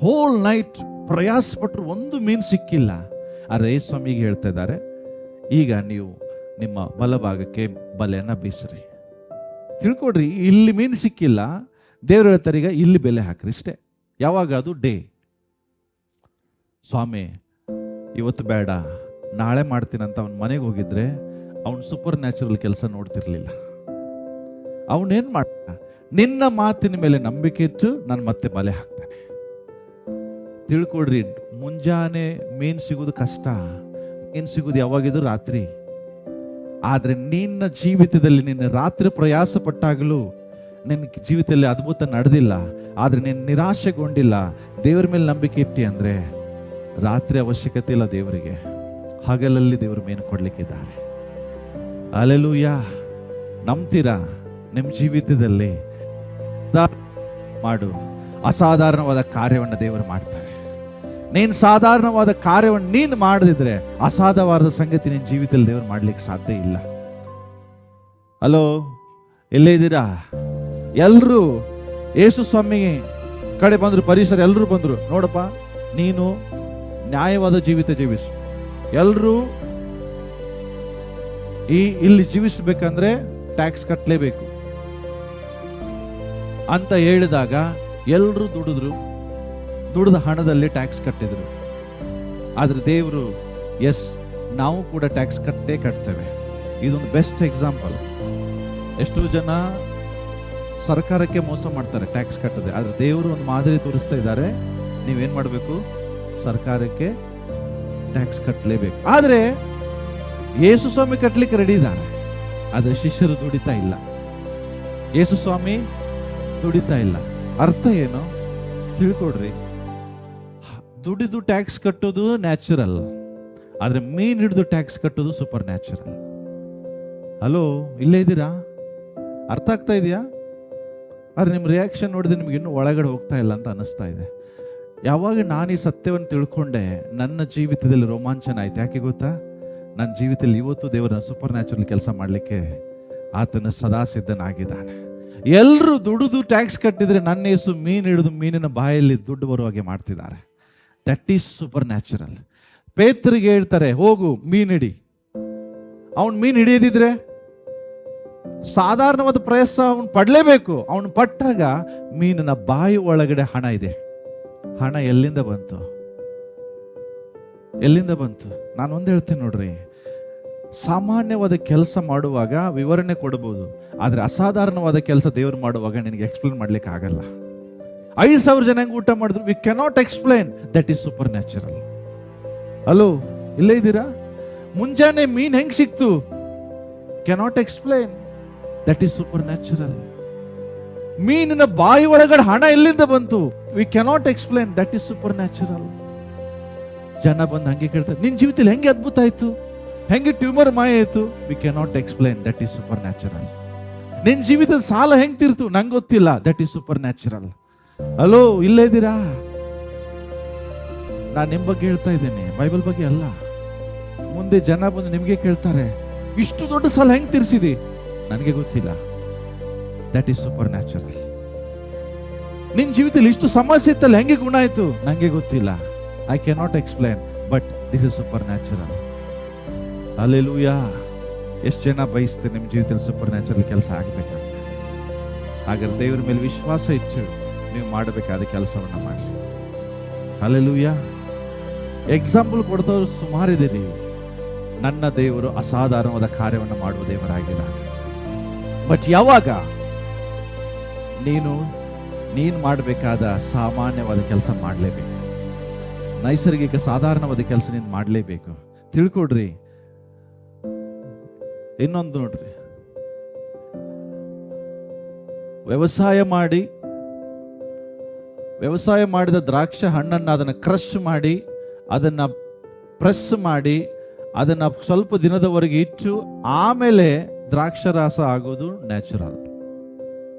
A: ಹೋಲ್ ನೈಟ್ ಪ್ರಯಾಸ ಪಟ್ಟರು ಒಂದು ಮೀನು ಸಿಕ್ಕಿಲ್ಲ. ಆದ್ರೆ ಯೇಸು ಸ್ವಾಮಿಗೆ ಹೇಳ್ತಾ ಇದ್ದಾರೆ, ಈಗ ನೀವು ನಿಮ್ಮ ಬಲಭಾಗಕ್ಕೆ ಬಲೆಯನ್ನ ಬೀಸ್ರಿ. ತಿಳ್ಕೊಡ್ರಿ, ಇಲ್ಲಿ ಮೀನು ಸಿಕ್ಕಿಲ್ಲ, ದೇವ್ರು ಹೇಳ್ತಾರೆ ಈಗ ಇಲ್ಲಿ ಬೆಲೆ ಹಾಕ್ರಿ. ಇಷ್ಟೇ. ಯಾವಾಗ? ಅದು ಡೇ. ಸ್ವಾಮಿ ಇವತ್ತು ಬೇಡ, ನಾಳೆ ಮಾಡ್ತೀನಂತ ಅವನ ಮನೆಗೆ ಹೋಗಿದ್ರೆ ಅವನು ಸೂಪರ್ ನ್ಯಾಚುರಲ್ ಕೆಲಸ ನೋಡ್ತಿರ್ಲಿಲ್ಲ. ಅವನೇನ್ ಮಾಡ್ತ? ನಿನ್ನ ಮಾತಿನ ಮೇಲೆ ನಂಬಿಕೆ ಇಟ್ಟು ನಾನು ಮತ್ತೆ ಬಲೆ ಹಾಕ್ತಾನೆ. ತಿಳ್ಕೊಡ್ರಿ, ಮುಂಜಾನೆ ಮೀನು ಸಿಗೋದು ಕಷ್ಟ, ಮೀನು ಸಿಗೋದು ಯಾವಾಗಿದ್ರು ರಾತ್ರಿ. ಆದ್ರೆ ನಿನ್ನ ಜೀವಿತದಲ್ಲಿ ನಿನ್ನ ರಾತ್ರಿ ಪ್ರಯಾಸ ಪಟ್ಟಾಗಲೂ ನಿನ್ನ ಜೀವಿತದಲ್ಲಿ ಅದ್ಭುತ ನಡೆದಿಲ್ಲ, ಆದ್ರೆ ನೀನು ನಿರಾಶೆಗೊಂಡಿಲ್ಲ, ದೇವರ ಮೇಲೆ ನಂಬಿಕೆ ಇಟ್ಟಿ ಅಂದ್ರೆ ರಾತ್ರಿ ಅವಶ್ಯಕತೆ ಇಲ್ಲ ದೇವರಿಗೆ, ಹಗಲಲ್ಲಿ ದೇವರು ಮೀನು ಕೊಡ್ಲಿಕ್ಕಿದ್ದಾರೆ. ಹಲ್ಲೆಲೂಯಾ. ನಂಬ್ತೀರಾ? ನಿಮ್ಮ ಜೀವಿತದಲ್ಲಿ ಮಾಡು, ಅಸಾಧಾರಣವಾದ ಕಾರ್ಯವನ್ನು ದೇವರು ಮಾಡ್ತಾರೆ. ನೀನು ಸಾಧಾರಣವಾದ ಕಾರ್ಯವನ್ನು ನೀನು ಮಾಡದಿದ್ರೆ ಅಸಾಧಾರಣವಾದ ಸಂಗತಿ ನಿನ್ನ ಜೀವಿತದಲ್ಲಿ ದೇವರು ಮಾಡ್ಲಿಕ್ಕೆ ಸಾಧ್ಯ ಇಲ್ಲ. ಹಲೋ, ಎಲ್ಲೇ ಇದ್ದೀರಾ? ಎಲ್ರು ಯೇಸು ಸ್ವಾಮಿ ಕಡೆ ಬಂದ್ರು, ಪರಿಸರ ಎಲ್ಲರೂ ಬಂದ್ರು. ನೋಡಪ್ಪ, ನೀನು ನ್ಯಾಯವಾದ ಜೀವಿತ ಜೀವಿಸು. ಎಲ್ರು ಇಲ್ಲಿ ಜೀವಿಸಬೇಕಂದ್ರೆ ಟ್ಯಾಕ್ಸ್ ಕಟ್ಟಲೇಬೇಕು ಅಂತ ಹೇಳಿದಾಗ ಎಲ್ರು ದುಡಿದ ಹಣದಲ್ಲಿ ಟ್ಯಾಕ್ಸ್ ಕಟ್ಟಿದ್ರು. ಆದ್ರೆ ದೇವರು, ಎಸ್, ನಾವು ಕೂಡ ಟ್ಯಾಕ್ಸ್ ಕಟ್ತೇವೆ. ಇದೊಂದು ಬೆಸ್ಟ್ ಎಕ್ಸಾಂಪಲ್. ಎಷ್ಟೋ ಜನ ಸರ್ಕಾರಕ್ಕೆ ಮೋಸ ಮಾಡ್ತಾರೆ ಟ್ಯಾಕ್ಸ್ ಕಟ್ಟದೆ, ಆದ್ರೆ ದೇವರು ಒಂದು ಮಾದರಿ ತೋರಿಸ್ತಾ ಇದ್ದಾರೆ. ನೀವೇನ್ ಮಾಡಬೇಕು? ಸರ್ಕಾರಕ್ಕೆ ಟ್ಯಾಕ್ಸ್ ಕಟ್ಟಲೇಬೇಕು. ಆದ್ರೆ ಯೇಸು ಸ್ವಾಮಿ ಕಟ್ಟಲಿಕ್ಕೆ ರೆಡಿ ಇದ್ದಾರೆ, ಆದ್ರೆ ಶಿಷ್ಯರು ದುಡಿತಾ ಇಲ್ಲ. ಯೇಸು ಸ್ವಾಮಿ ದುಡಿತಾ ಇಲ್ಲ. ಅರ್ಥ ಏನು? ತಿಳ್ಕೊಡ್ರಿ, ದುಡಿದು ಟ್ಯಾಕ್ಸ್ ಕಟ್ಟೋದು ನ್ಯಾಚುರಲ್, ಆದ್ರೆ ಮೀನ್ ಹಿಡಿದು ಟ್ಯಾಕ್ಸ್ ಕಟ್ಟೋದು ಸೂಪರ್ ನ್ಯಾಚುರಲ್. ಹಲೋ, ಇಲ್ಲೇ ಇದ್ದೀರಾ? ಅರ್ಥ ಆಗ್ತಾ ಇದೆಯಾ? ಆದ್ರೆ ನಿಮ್ಮ ರಿಯಾಕ್ಷನ್ ನೋಡಿದ್ರೆ ನಿಮ್ಗೆ ಇನ್ನೂ ಒಳಗಡೆ ಹೋಗ್ತಾ ಇಲ್ಲ ಅಂತ ಅನಿಸ್ತಾ ಇದೆ. ಯಾವಾಗ ನಾನು ಈ ಸತ್ಯವನ್ನು ತಿಳ್ಕೊಂಡೆ, ನನ್ನ ಜೀವಿತದಲ್ಲಿ ರೋಮಾಂಚನ ಆಯ್ತು. ಯಾಕೆ ಗೊತ್ತಾ? ನನ್ನ ಜೀವಿತದಲ್ಲಿ ಇವತ್ತು ದೇವರ ಸೂಪರ್ ನ್ಯಾಚುರಲ್ ಕೆಲಸ ಮಾಡಲಿಕ್ಕೆ ಆತನ ಸದಾ ಸಿದ್ಧನಾಗಿದ್ದಾನೆ. ಎಲ್ಲರೂ ದುಡಿದು ಟ್ಯಾಕ್ಸ್ ಕಟ್ಟಿದ್ರೆ ನನ್ನ ಯೇಸು ಮೀನು ಹಿಡಿದು ಮೀನಿನ ಬಾಯಲ್ಲಿ ದುಡ್ಡು ಬರುವ ಹಾಗೆ ಮಾಡ್ತಿದ್ದಾರೆ. That is supernatural. ಪೇತ್ರಿಗೆ ಹೇಳ್ತಾರೆ, ಹೋಗು ಮೀನು ಹಿಡಿ. ಅವನು ಮೀನು ಹಿಡಿಯದಿದ್ರೆ ಸಾಧಾರಣವಾದ ಪ್ರಯಾಸ ಅವನು ಪಡಲೇಬೇಕು. ಅವನು ಪಟ್ಟಾಗ ಮೀನಿನ ಬಾಯಿ ಒಳಗಡೆ ಹಣ ಇದೆ. ಹಣ ಎಲ್ಲಿಂದ ಬಂತು? ಎಲ್ಲಿಂದ ಬಂತು? ನಾನು ಒಂದು ಹೇಳ್ತೀನಿ ನೋಡ್ರಿ, ಸಾಮಾನ್ಯವಾದ ಕೆಲಸ ಮಾಡುವಾಗ ವಿವರಣೆ ಕೊಡಬಹುದು, ಆದ್ರೆ ಅಸಾಧಾರಣವಾದ ಕೆಲಸ ದೇವರು ಮಾಡುವಾಗ ನಿನಗೆ ಎಕ್ಸ್ಪ್ಲೇನ್ ಮಾಡ್ಲಿಕ್ಕೆ ಆಗಲ್ಲ. 5,000 ಜನ ಹೆಂಗೆ ಊಟ ಮಾಡಿದ್ರು, V cannot explain. That is super natural. Hello, ಇಲ್ಲೇ ಇದ್ದೀರಾ? ಮುಂಜಾನೆ ಮೀನ್ ಹೆಂಗ್ ಸಿಕ್ತು? Cannot explain. That is super natural. ಮೀನಿನ ಬಾಯಿ ಒಳಗಡೆ ಹಣ ಎಲ್ಲಿಂದ ಬಂತು? V cannot explain. That is super natural. ಜನ ಬಂದು ಹಂಗೆ ಕೇಳ್ತಾರೆ, ನಿನ್ ಜೀವಿತದಲ್ಲಿ ಹೆಂಗೆ ಅದ್ಭುತ ಆಯ್ತು, ಹೆಂಗೆ ಟ್ಯೂಮರ್ ಮಾಯ ಆಯ್ತು? V cannot explain. That is super natural. ನಿನ್ ಜೀವಿತದ ಸಾಲ ಹೆಂಗ್ ತೀರ್ತು? ನಂಗೆ ಗೊತ್ತಿಲ್ಲ. That is super natural. Hello, ಇಲ್ಲೇ ಇದ್ದೀರಾ? ನಾನು ನಿಮ್ ಬಗ್ಗೆ ಹೇಳ್ತಾ ಇದ್ದೇನೆ, ಬೈಬಲ್ ಬಗ್ಗೆ ಅಲ್ಲ. ಮುಂದೆ ಜನ ಬಂದು ನಿಮ್ಗೆ ಕೇಳ್ತಾರೆ, ಇಷ್ಟು ದೊಡ್ಡ ಸಾಲ ಹೆಂಗ್ ತೀರ್ಸಿದಿ? ನನಗೆ ಗೊತ್ತಿಲ್ಲ. That is super natural. ನಿನ್ ಜೀವಿತದಲ್ಲಿ ಇಷ್ಟು ಸಮಸ್ಯೆ ಇತ್ತಲ್ಲ, ಹೆಂಗೆ ಗುಣ ಆಯ್ತು? ನಂಗೆ ಗೊತ್ತಿಲ್ಲ. I cannot explain, but this is super natural. Hallelujah. ಎಷ್ಟು ಜನ ಬಯಸ್ತೀರಿ ನಿಮ್ಮ ಜೀವಿತದಲ್ಲಿ ಸೂಪರ್ ನ್ಯಾಚುರಲ್ ಕೆಲಸ ಆಗ್ಬೇಕಂತ? ಹಾಗಾದ್ರೆ ದೇವರ ಮೇಲೆ ವಿಶ್ವಾಸ ಇಟ್ಟು ನೀವು ಮಾಡಬೇಕಾದ ಕೆಲಸವನ್ನ ಮಾಡಿ. ಹಲ್ಲೆಲೂಯಾ. ಎಕ್ಸಾಂಪಲ್ ಕೊಡ್ದವರು ಸುಮಾರಿದ್ದೀರಿ. ನನ್ನ ದೇವರು ಅಸಾಧಾರಣವಾದ ಕಾರ್ಯವನ್ನು ಮಾಡುವ ದೇವರಾಗಿದ್ದಾನೆ. ಬಟ್ ಯಾವಾಗ ನೀನು ಮಾಡಬೇಕಾದ ಸಾಮಾನ್ಯವಾದ ಕೆಲಸ ಮಾಡಲೇಬೇಕು. ನೈಸರ್ಗಿಕ ಸಾಧಾರಣವಾದ ಕೆಲಸ ನೀನು ಮಾಡಲೇಬೇಕು. ತಿಳ್ಕೊಡ್ರಿ. ಇನ್ನೊಂದು ನೋಡ್ರಿ, ವ್ಯವಸಾಯ ಮಾಡಿದ ದ್ರಾಕ್ಷಿ ಹಣ್ಣನ್ನು ಅದನ್ನು ಕ್ರಶ್ ಮಾಡಿ, ಅದನ್ನ ಪ್ರೆಸ್ ಮಾಡಿ, ಅದನ್ನ ಸ್ವಲ್ಪ ದಿನದವರೆಗೆ ಇಟ್ಟು ಆಮೇಲೆ ದ್ರಾಕ್ಷಾರಸ ಆಗೋದು ನ್ಯಾಚುರಲ್.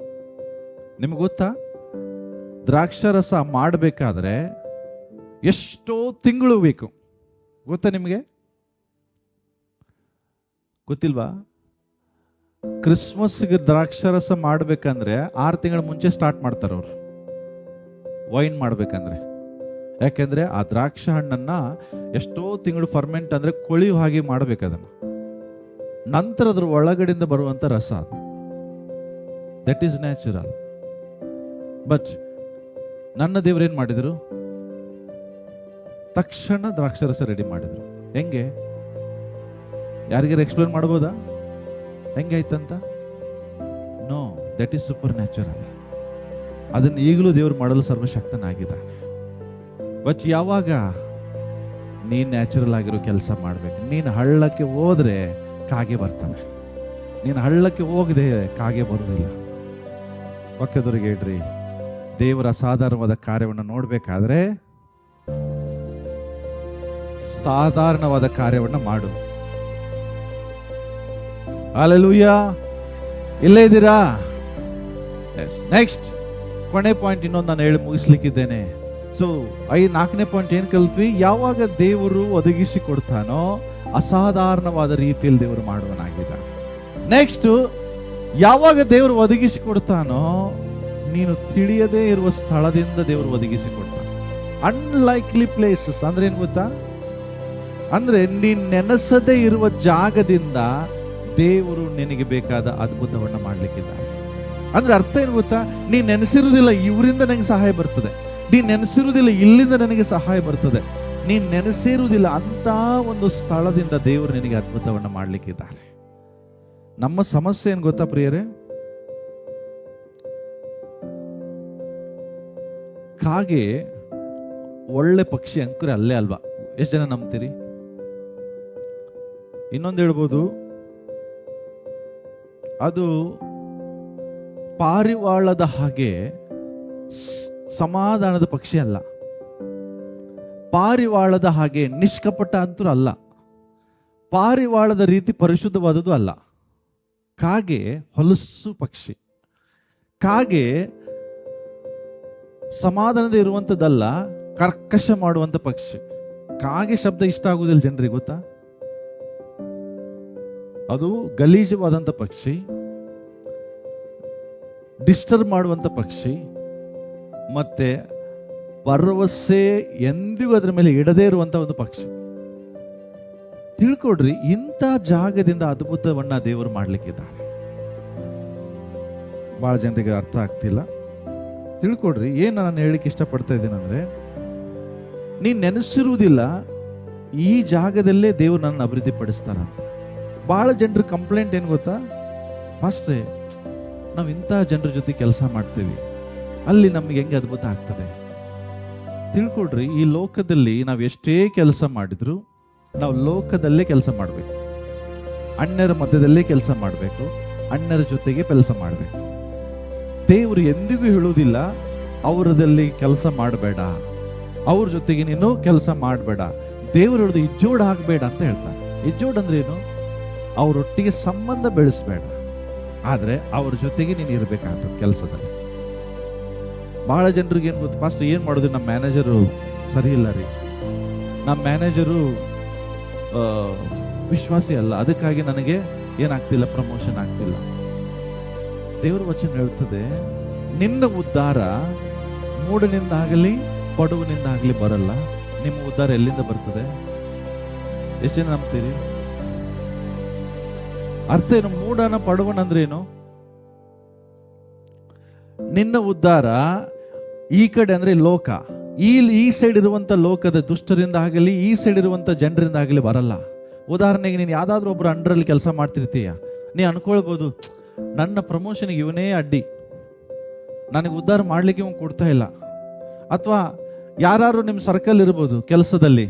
A: ನಿಮ್ಗೆ ಗೊತ್ತಾ? ದ್ರಾಕ್ಷಾರಸ ಮಾಡಬೇಕಾದ್ರೆ ಎಷ್ಟೋ ತಿಂಗಳು ಬೇಕು. ಗೊತ್ತಾ ನಿಮಗೆ? ಗೊತ್ತಿಲ್ವಾ? ಕ್ರಿಸ್ಮಸ್ಗೆ ದ್ರಾಕ್ಷಾರಸ ಮಾಡ್ಬೇಕಂದ್ರೆ 6 ತಿಂಗಳ ಮುಂಚೆ ಸ್ಟಾರ್ಟ್ ಮಾಡ್ತಾರೆ ಅವರು, ವೈನ್ ಮಾಡ್ಬೇಕಂದ್ರೆ. ಯಾಕೆಂದ್ರೆ ಆ ದ್ರಾಕ್ಷಿ ಹಣ್ಣನ್ನ ಎಷ್ಟೋ ತಿಂಗಳು ಫರ್ಮೆಂಟ್ ಅಂದ್ರೆ ಕೊಳಿಯು ಹಾಗೆ ಮಾಡ್ಬೇಕು ಅದನ್ನ. ನಂತರ ಅದ್ರ ಒಳಗಡೆಯಿಂದ ಬರುವಂತ ರಸ ಅದು. That is natural. ಬಟ್ ನನ್ನ ದೇವರು ಏನ್ ಮಾಡಿದ್ರು? ತಕ್ಷಣ ದ್ರಾಕ್ಷಾರಸ ರೆಡಿ ಮಾಡಿದ್ರು. ಹೆಂಗೆ? ಯಾರಿಗಾರು ಎಕ್ಸ್ಪ್ಲೇನ್ ಮಾಡ್ಬೋದಾ ಹೆಂಗೆ ಆಯ್ತಂತ? No, that is supernatural. ಅದನ್ನು ಈಗಲೂ ದೇವರು ಮಾಡಲು ಸರ್ವಶಕ್ತನಾಗಿದ್ದಾನೆ. ಬಟ್ ಯಾವಾಗ ನೀನು ನ್ಯಾಚುರಲ್ ಆಗಿರೋ ಕೆಲಸ ಮಾಡ್ಬೇಕು. ನೀನು ಹಳ್ಳಕ್ಕೆ ಹೋದ್ರೆ ಕಾಗೆ ಬರ್ತದೆ, ನೀನು ಹಳ್ಳಕ್ಕೆ ಹೋಗದೆ ಕಾಗೆ ಬರುವುದಿಲ್ಲ. ಪಕ್ಕದವರಿಗೆ ಹೇಳ್ರಿ, ದೇವರ ಅಸಾಧಾರಣವಾದ ಕಾರ್ಯವನ್ನು ನೋಡ್ಬೇಕಾದ್ರೆ ಸಾಧಾರಣವಾದ ಕಾರ್ಯವನ್ನು ಮಾಡು. ಹಲ್ಲೆಲೂಯಾ. ಇಲ್ಲೇ ಇದ್ದೀರಾ? ನೆಕ್ಸ್ಟ್ ಕೊನೆ ಪಾಯಿಂಟ್ ಇನ್ನೊಂದು ನಾನು ಹೇಳಿ ಮುಗಿಸ್ಲಿಕ್ಕಿದ್ದೇನೆ. ಸೊ 4ನೇ ಪಾಯಿಂಟ್ ಏನ್ ಕಲ್ತ್ವಿ? ಯಾವಾಗ ದೇವರು ಒದಗಿಸಿ ಕೊಡ್ತಾನೋ ಅಸಾಧಾರಣವಾದ ರೀತಿಯಲ್ಲಿ ದೇವರು ಮಾಡುವನಾಗಿದ್ದಾನೆ. ನೆಕ್ಸ್ಟ್, ಯಾವಾಗ ದೇವರು ಒದಗಿಸಿ ಕೊಡ್ತಾನೋ ನೀನು ತಿಳಿಯದೇ ಇರುವ ಸ್ಥಳದಿಂದ ದೇವರು ಒದಗಿಸಿ ಕೊಡ್ತಾನೆ. ಅನ್ಲೈಕ್ಲಿ ಪ್ಲೇಸಸ್ ಅಂದ್ರೆ ಏನ್ ಗೊತ್ತಾ? ಅಂದ್ರೆ ನೀನ್ ನೆನೆಸದೇ ಇರುವ ಜಾಗದಿಂದ ದೇವರು ನಿನಗೆ ಬೇಕಾದ ಅದ್ಭುತವನ್ನ ಮಾಡ್ಲಿಕ್ಕಿದ್ದಾರೆ. ಅಂದ್ರೆ ಅರ್ಥ ಏನು ಗೊತ್ತಾ? ನೀನ್ ನೆನೆಸಿರುವುದಿಲ್ಲ ಇವರಿಂದ ನನಗೆ ಸಹಾಯ ಬರ್ತದೆ, ನೀನ್ ನೆನೆಸಿರುವುದಿಲ್ಲ ಇಲ್ಲಿಂದ ನನಗೆ ಸಹಾಯ ಬರ್ತದೆ, ನೀನ್ ನೆನೆಸಿರುವುದಿಲ್ಲ ಅಂತ ಒಂದು ಸ್ಥಳದಿಂದ ದೇವರು ನಿನಗೆ ಅದ್ಭುತವನ್ನ ಮಾಡ್ಲಿಕ್ಕಿದ್ದಾರೆ. ನಮ್ಮ ಸಮಸ್ಯೆ ಏನ್ ಗೊತ್ತಾ ಪ್ರಿಯರೇ? ಕಾಗೆ ಒಳ್ಳೆ ಪಕ್ಷಿ ಅಂಕುರೆ ಅಲ್ಲೇ ಅಲ್ವಾ? ಎಷ್ಟು ಜನ ನಂಬ್ತೀರಿ? ಇನ್ನೊಂದು ಹೇಳ್ಬೋದು, ಅದು ಪಾರಿವಾಳದ ಹಾಗೆ ಸಮಾಧಾನದ ಪಕ್ಷಿ ಅಲ್ಲ, ಪಾರಿವಾಳದ ಹಾಗೆ ನಿಷ್ಕಪಟ ಅಂತೂ ಅಲ್ಲ, ಪಾರಿವಾಳದ ರೀತಿ ಪರಿಶುದ್ಧವಾದದ್ದು ಅಲ್ಲ. ಕಾಗೆ ಹೊಲಸು ಪಕ್ಷಿ. ಕಾಗೆ ಸಮಾಧಾನದ ಇರುವಂಥದ್ದಲ್ಲ, ಕರ್ಕಶ ಮಾಡುವಂತ ಪಕ್ಷಿ. ಕಾಗೆ ಶಬ್ದ ಇಷ್ಟ ಆಗುವುದಿಲ್ಲ ಜನರಿಗೆ, ಗೊತ್ತಾ? ಅದು ಗಲೀಜವಾದಂಥ ಪಕ್ಷಿ, ಡಿಸ್ಟರ್ಬ್ ಮಾಡುವಂಥ ಪಕ್ಷಿ, ಮತ್ತೆ ಭರವಸೆ ಎಂದಿಗೂ ಅದರ ಮೇಲೆ ಇಡದೇ ಇರುವಂತ ಒಂದು ಪಕ್ಷಿ. ತಿಳ್ಕೊಡ್ರಿ, ಇಂಥ ಜಾಗದಿಂದ ಅದ್ಭುತವನ್ನ ದೇವರು ಮಾಡ್ಲಿಕ್ಕಿದ್ದಾರೆ. ಬಹಳ ಜನರಿಗೆ ಅರ್ಥ ಆಗ್ತಿಲ್ಲ. ತಿಳ್ಕೊಡ್ರಿ, ಏನು ನಾನು ಹೇಳಿಕ್ಕೆ ಇಷ್ಟಪಡ್ತಾ ಇದ್ದೀನಂದ್ರೆ, ನೀನ್ ನೆನೆಸಿರುವುದಿಲ್ಲ ಈ ಜಾಗದಲ್ಲೇ ದೇವರು ನನ್ನ ಅಭಿವೃದ್ಧಿ ಪಡಿಸ್ತಾರಂತ. ಬಹಳ ಜನರ ಕಂಪ್ಲೇಂಟ್ ಏನು ಗೊತ್ತಾ? ಪಾಸ್ಟ್ರೇ, ನಾವು ಇಂಥ ಜನರ ಜೊತೆ ಕೆಲಸ ಮಾಡ್ತೀವಿ, ಅಲ್ಲಿ ನಮ್ಗೆ ಹೆಂಗೆ ಅದ್ಭುತ ಆಗ್ತದೆ? ತಿಳ್ಕೊಡ್ರಿ, ಈ ಲೋಕದಲ್ಲಿ ನಾವು ಎಷ್ಟೇ ಕೆಲಸ ಮಾಡಿದ್ರು ನಾವು ಲೋಕದಲ್ಲೇ ಕೆಲಸ ಮಾಡಬೇಕು, ಅಣ್ಣರ ಮಧ್ಯದಲ್ಲೇ ಕೆಲಸ ಮಾಡಬೇಕು, ಅಣ್ಣರ ಜೊತೆಗೆ ಕೆಲಸ ಮಾಡಬೇಕು. ದೇವರು ಎಂದಿಗೂ ಹೇಳುವುದಿಲ್ಲ ಅವರದಲ್ಲಿ ಕೆಲಸ ಮಾಡಬೇಡ, ಅವ್ರ ಜೊತೆಗೆ ನೀನು ಕೆಲಸ ಮಾಡಬೇಡ. ದೇವರು ಹೇಳುದು ಇಜ್ಜೋಡ್ ಆಗಬೇಡ ಅಂತ ಹೇಳ್ತಾರೆ. ಇಜ್ಜೋಡ್ ಅಂದ್ರೆ ಏನು? ಅವರೊಟ್ಟಿಗೆ ಸಂಬಂಧ ಬೆಳೆಸಬೇಡ, ಆದ್ರೆ ಅವ್ರ ಜೊತೆಗೆ ನೀನು ಇರಬೇಕಾಗ್ತದೆ ಕೆಲಸದಲ್ಲಿ. ಬಹಳ ಜನರಿಗೆ ಏನು ಗೊತ್ತು, ಫಸ್ಟ್ ಏನು ಮಾಡೋದು, ನಮ್ಮ ಮ್ಯಾನೇಜರು ಸರಿ ಇಲ್ಲ ರೀ, ನಮ್ಮ ಮ್ಯಾನೇಜರು ವಿಶ್ವಾಸಿ ಅಲ್ಲ, ಅದಕ್ಕಾಗಿ ನನಗೆ ಏನಾಗ್ತಿಲ್ಲ, ಪ್ರಮೋಷನ್ ಆಗ್ತಿಲ್ಲ. ದೇವರ ವಚನ ಹೇಳ್ತದೆ, ನಿನ್ನ ಉದ್ಧಾರ ಮೂಡನಿಂದಾಗಲಿ ಬಡವನಿಂದಾಗಲಿ ಬರಲ್ಲ. ನಿಮ್ಮ ಉದ್ಧಾರ ಎಲ್ಲಿಂದ ಬರ್ತದೆ? ಎಷ್ಟು ಜನ ನಂಬ್ತೀರಿ? ಅರ್ಥ ಏನು? ಮೂಡನ ಬಡವನ ಅಂದ್ರೆ ಏನು? ನಿನ್ನ ಉದ್ಧಾರ ಈ ಕಡೆ ಅಂದ್ರೆ ಲೋಕ, ಈ ಸೈಡ್ ಇರುವಂತ ಲೋಕದ ದುಷ್ಟರಿಂದ ಆಗಲಿ ಈ ಸೈಡ್ ಇರುವಂತ ಜನರಿಂದ ಆಗಲಿ ಬರಲ್ಲ. ಉದಾಹರಣೆಗೆ, ನೀನು ಯಾವ್ದಾದ್ರು ಒಬ್ರು ಅಂಡರಲ್ಲಿ ಕೆಲಸ ಮಾಡ್ತಿರ್ತೀಯ, ನೀ ಅನ್ಕೊಳ್ಬೋದು ನನ್ನ ಪ್ರಮೋಷನ್ಗೆ ಇವನೇ ಅಡ್ಡಿ, ನನಗೆ ಉದ್ಧಾರ ಮಾಡ್ಲಿಕ್ಕೆ ಇವ್ ಕೊಡ್ತಾ ಇಲ್ಲ. ಅಥವಾ ಯಾರು ನಿಮ್ಮ ಸರ್ಕಲ್ ಇರ್ಬೋದು ಕೆಲಸದಲ್ಲಿ,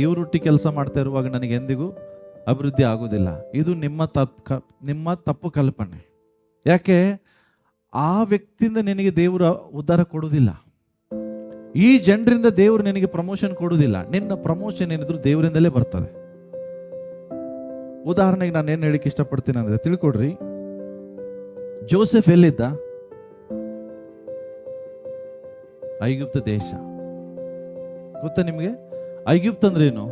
A: ಇವ್ರೊಟ್ಟಿಗೆ ಕೆಲಸ ಮಾಡ್ತಾ ಇರುವಾಗ ನನಗೆ ಎಂದಿಗೂ ಅಭಿವೃದ್ಧಿ ಆಗೋದಿಲ್ಲ. ಇದು ನಿಮ್ಮ ತಪ್ಪು ಕಲ್ಪನೆ. ಯಾಕೆ? ಆ ವ್ಯಕ್ತಿಯಿಂದ ನಿನಗೆ ದೇವರ ಉದ್ಧಾರ ಕೊಡುವುದಿಲ್ಲ, ಈ ಜನರಿಂದ ದೇವರು ನಿನಗೆ ಪ್ರಮೋಷನ್ ಕೊಡುವುದಿಲ್ಲ. ನಿನ್ನ ಪ್ರಮೋಷನ್ ಏನಿದ್ರು ದೇವರಿಂದಲೇ ಬರ್ತದೆ. ಉದಾಹರಣೆಗೆ ನಾನು ಏನು ಹೇಳಿಕ್ಕೆ ಇಷ್ಟಪಡ್ತೀನಿ ಅಂದ್ರೆ, ತಿಳ್ಕೊಡ್ರಿ, ಜೋಸೆಫ್ ಎಲ್ಲಿದ್ದ? ಐಗುಪ್ತ ದೇಶ. ಗೊತ್ತಾ ನಿಮಗೆ ಐಗುಪ್ತ ಅಂದ್ರೆ ಏನು?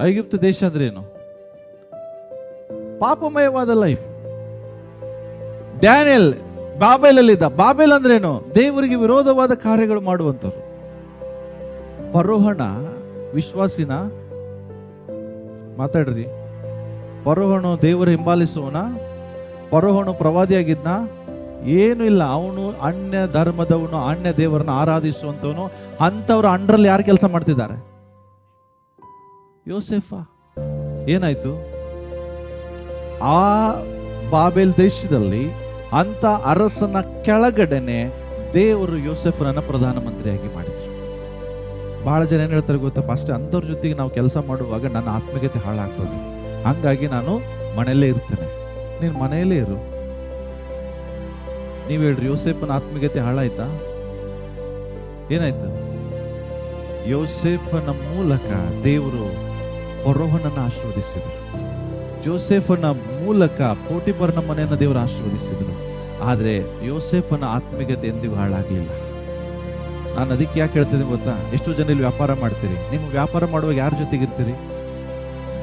A: ಐಗುಪ್ತ ದೇಶ ಅಂದ್ರೆ ಏನು? ಪಾಪಮಯವಾದ ಲೈಫ್. ಡ್ಯಾನಿಯಲ್ ಬಾಬೆಲಲ್ಲಿದ್ದ. ಬಾಬೆಲ್ ಅಂದ್ರೇನು? ದೇವರಿಗೆ ವಿರೋಧವಾದ ಕಾರ್ಯಗಳು ಮಾಡುವಂಥವ್ರು. ಫರೋಹನ ವಿಶ್ವಾಸಿನ? ಮಾತಾಡ್ರಿ. ಫರೋಹನು ದೇವರ ಹಿಂಬಾಲಿಸುವನ? ಫರೋಹನು ಪ್ರವಾದಿಯಾಗಿದ್ನ? ಏನು ಇಲ್ಲ. ಅವನು ಅನ್ಯ ಧರ್ಮದವನು, ಅನ್ಯ ದೇವರನ್ನ ಆರಾಧಿಸುವಂತವನು. ಅಂತವ್ರು ಅಂಡ್ರಲ್ಲಿ ಯಾರು ಕೆಲಸ ಮಾಡ್ತಿದ್ದಾರೆ? ಯೋಸೆಫ. ಏನಾಯ್ತು? ಆ ಬಾಬೆಲ್ ದೇಶದಲ್ಲಿ ಅಂತ ಅರಸನ ಕೆಳಗಡೆನೆ ದೇವರು ಯೋಸೆಫನನ್ನ ಪ್ರಧಾನಮಂತ್ರಿಯಾಗಿ ಮಾಡಿದ್ರು. ಬಹಳ ಜನ ಏನ್ ಹೇಳ್ತಾರೆ ಗೊತ್ತಾ? ಫಸ್ಟ್ ಅಂಥವ್ರ ಜೊತೆಗೆ ನಾವು ಕೆಲಸ ಮಾಡುವಾಗ ನನ್ನ ಆತ್ಮೀಯತೆ ಹಾಳಾಗ್ತದೆ, ಹಂಗಾಗಿ ನಾನು ಮನೆಯಲ್ಲೇ ಇರ್ತೇನೆ. ನೀನು ಮನೆಯಲ್ಲೇ ಇರು. ನೀವ್ ಹೇಳ್ರಿ, ಯೋಸೇಫನ ಆತ್ಮೀಯತೆ ಹಾಳಾಯ್ತಾ? ಏನಾಯ್ತು? ಯೋಸೇಫನ ಮೂಲಕ ದೇವರು ಫರೋಹನನ್ನ ಆಶೀರ್ವದಿಸಿದ್ರು. ಯೋಸೇಫನ ಮೂಲಕ ಪೋಟಿಫರನ ಮನೆಯನ್ನ ದೇವರು ಆಶೀರ್ವದಿಸಿದ್ರು. ಆದ್ರೆ ಯೋಸೇಫನ ಆತ್ಮೀಯತೆ ಎಂದಿಗೂ ಹಾಳಾಗ್ಲಿಲ್ಲ. ನಾನು ಅದಕ್ಕೆ ಯಾಕೆ ಹೇಳ್ತಿದ್ದೀನಿ ಗೊತ್ತಾ? ಎಷ್ಟೋ ಜನ ಇಲ್ಲಿ ವ್ಯಾಪಾರ ಮಾಡ್ತೀರಿ. ನಿಮ್ಮ ವ್ಯಾಪಾರ ಮಾಡುವಾಗ ಯಾರ ಜೊತೆಗೆ ಇರ್ತೀರಿ?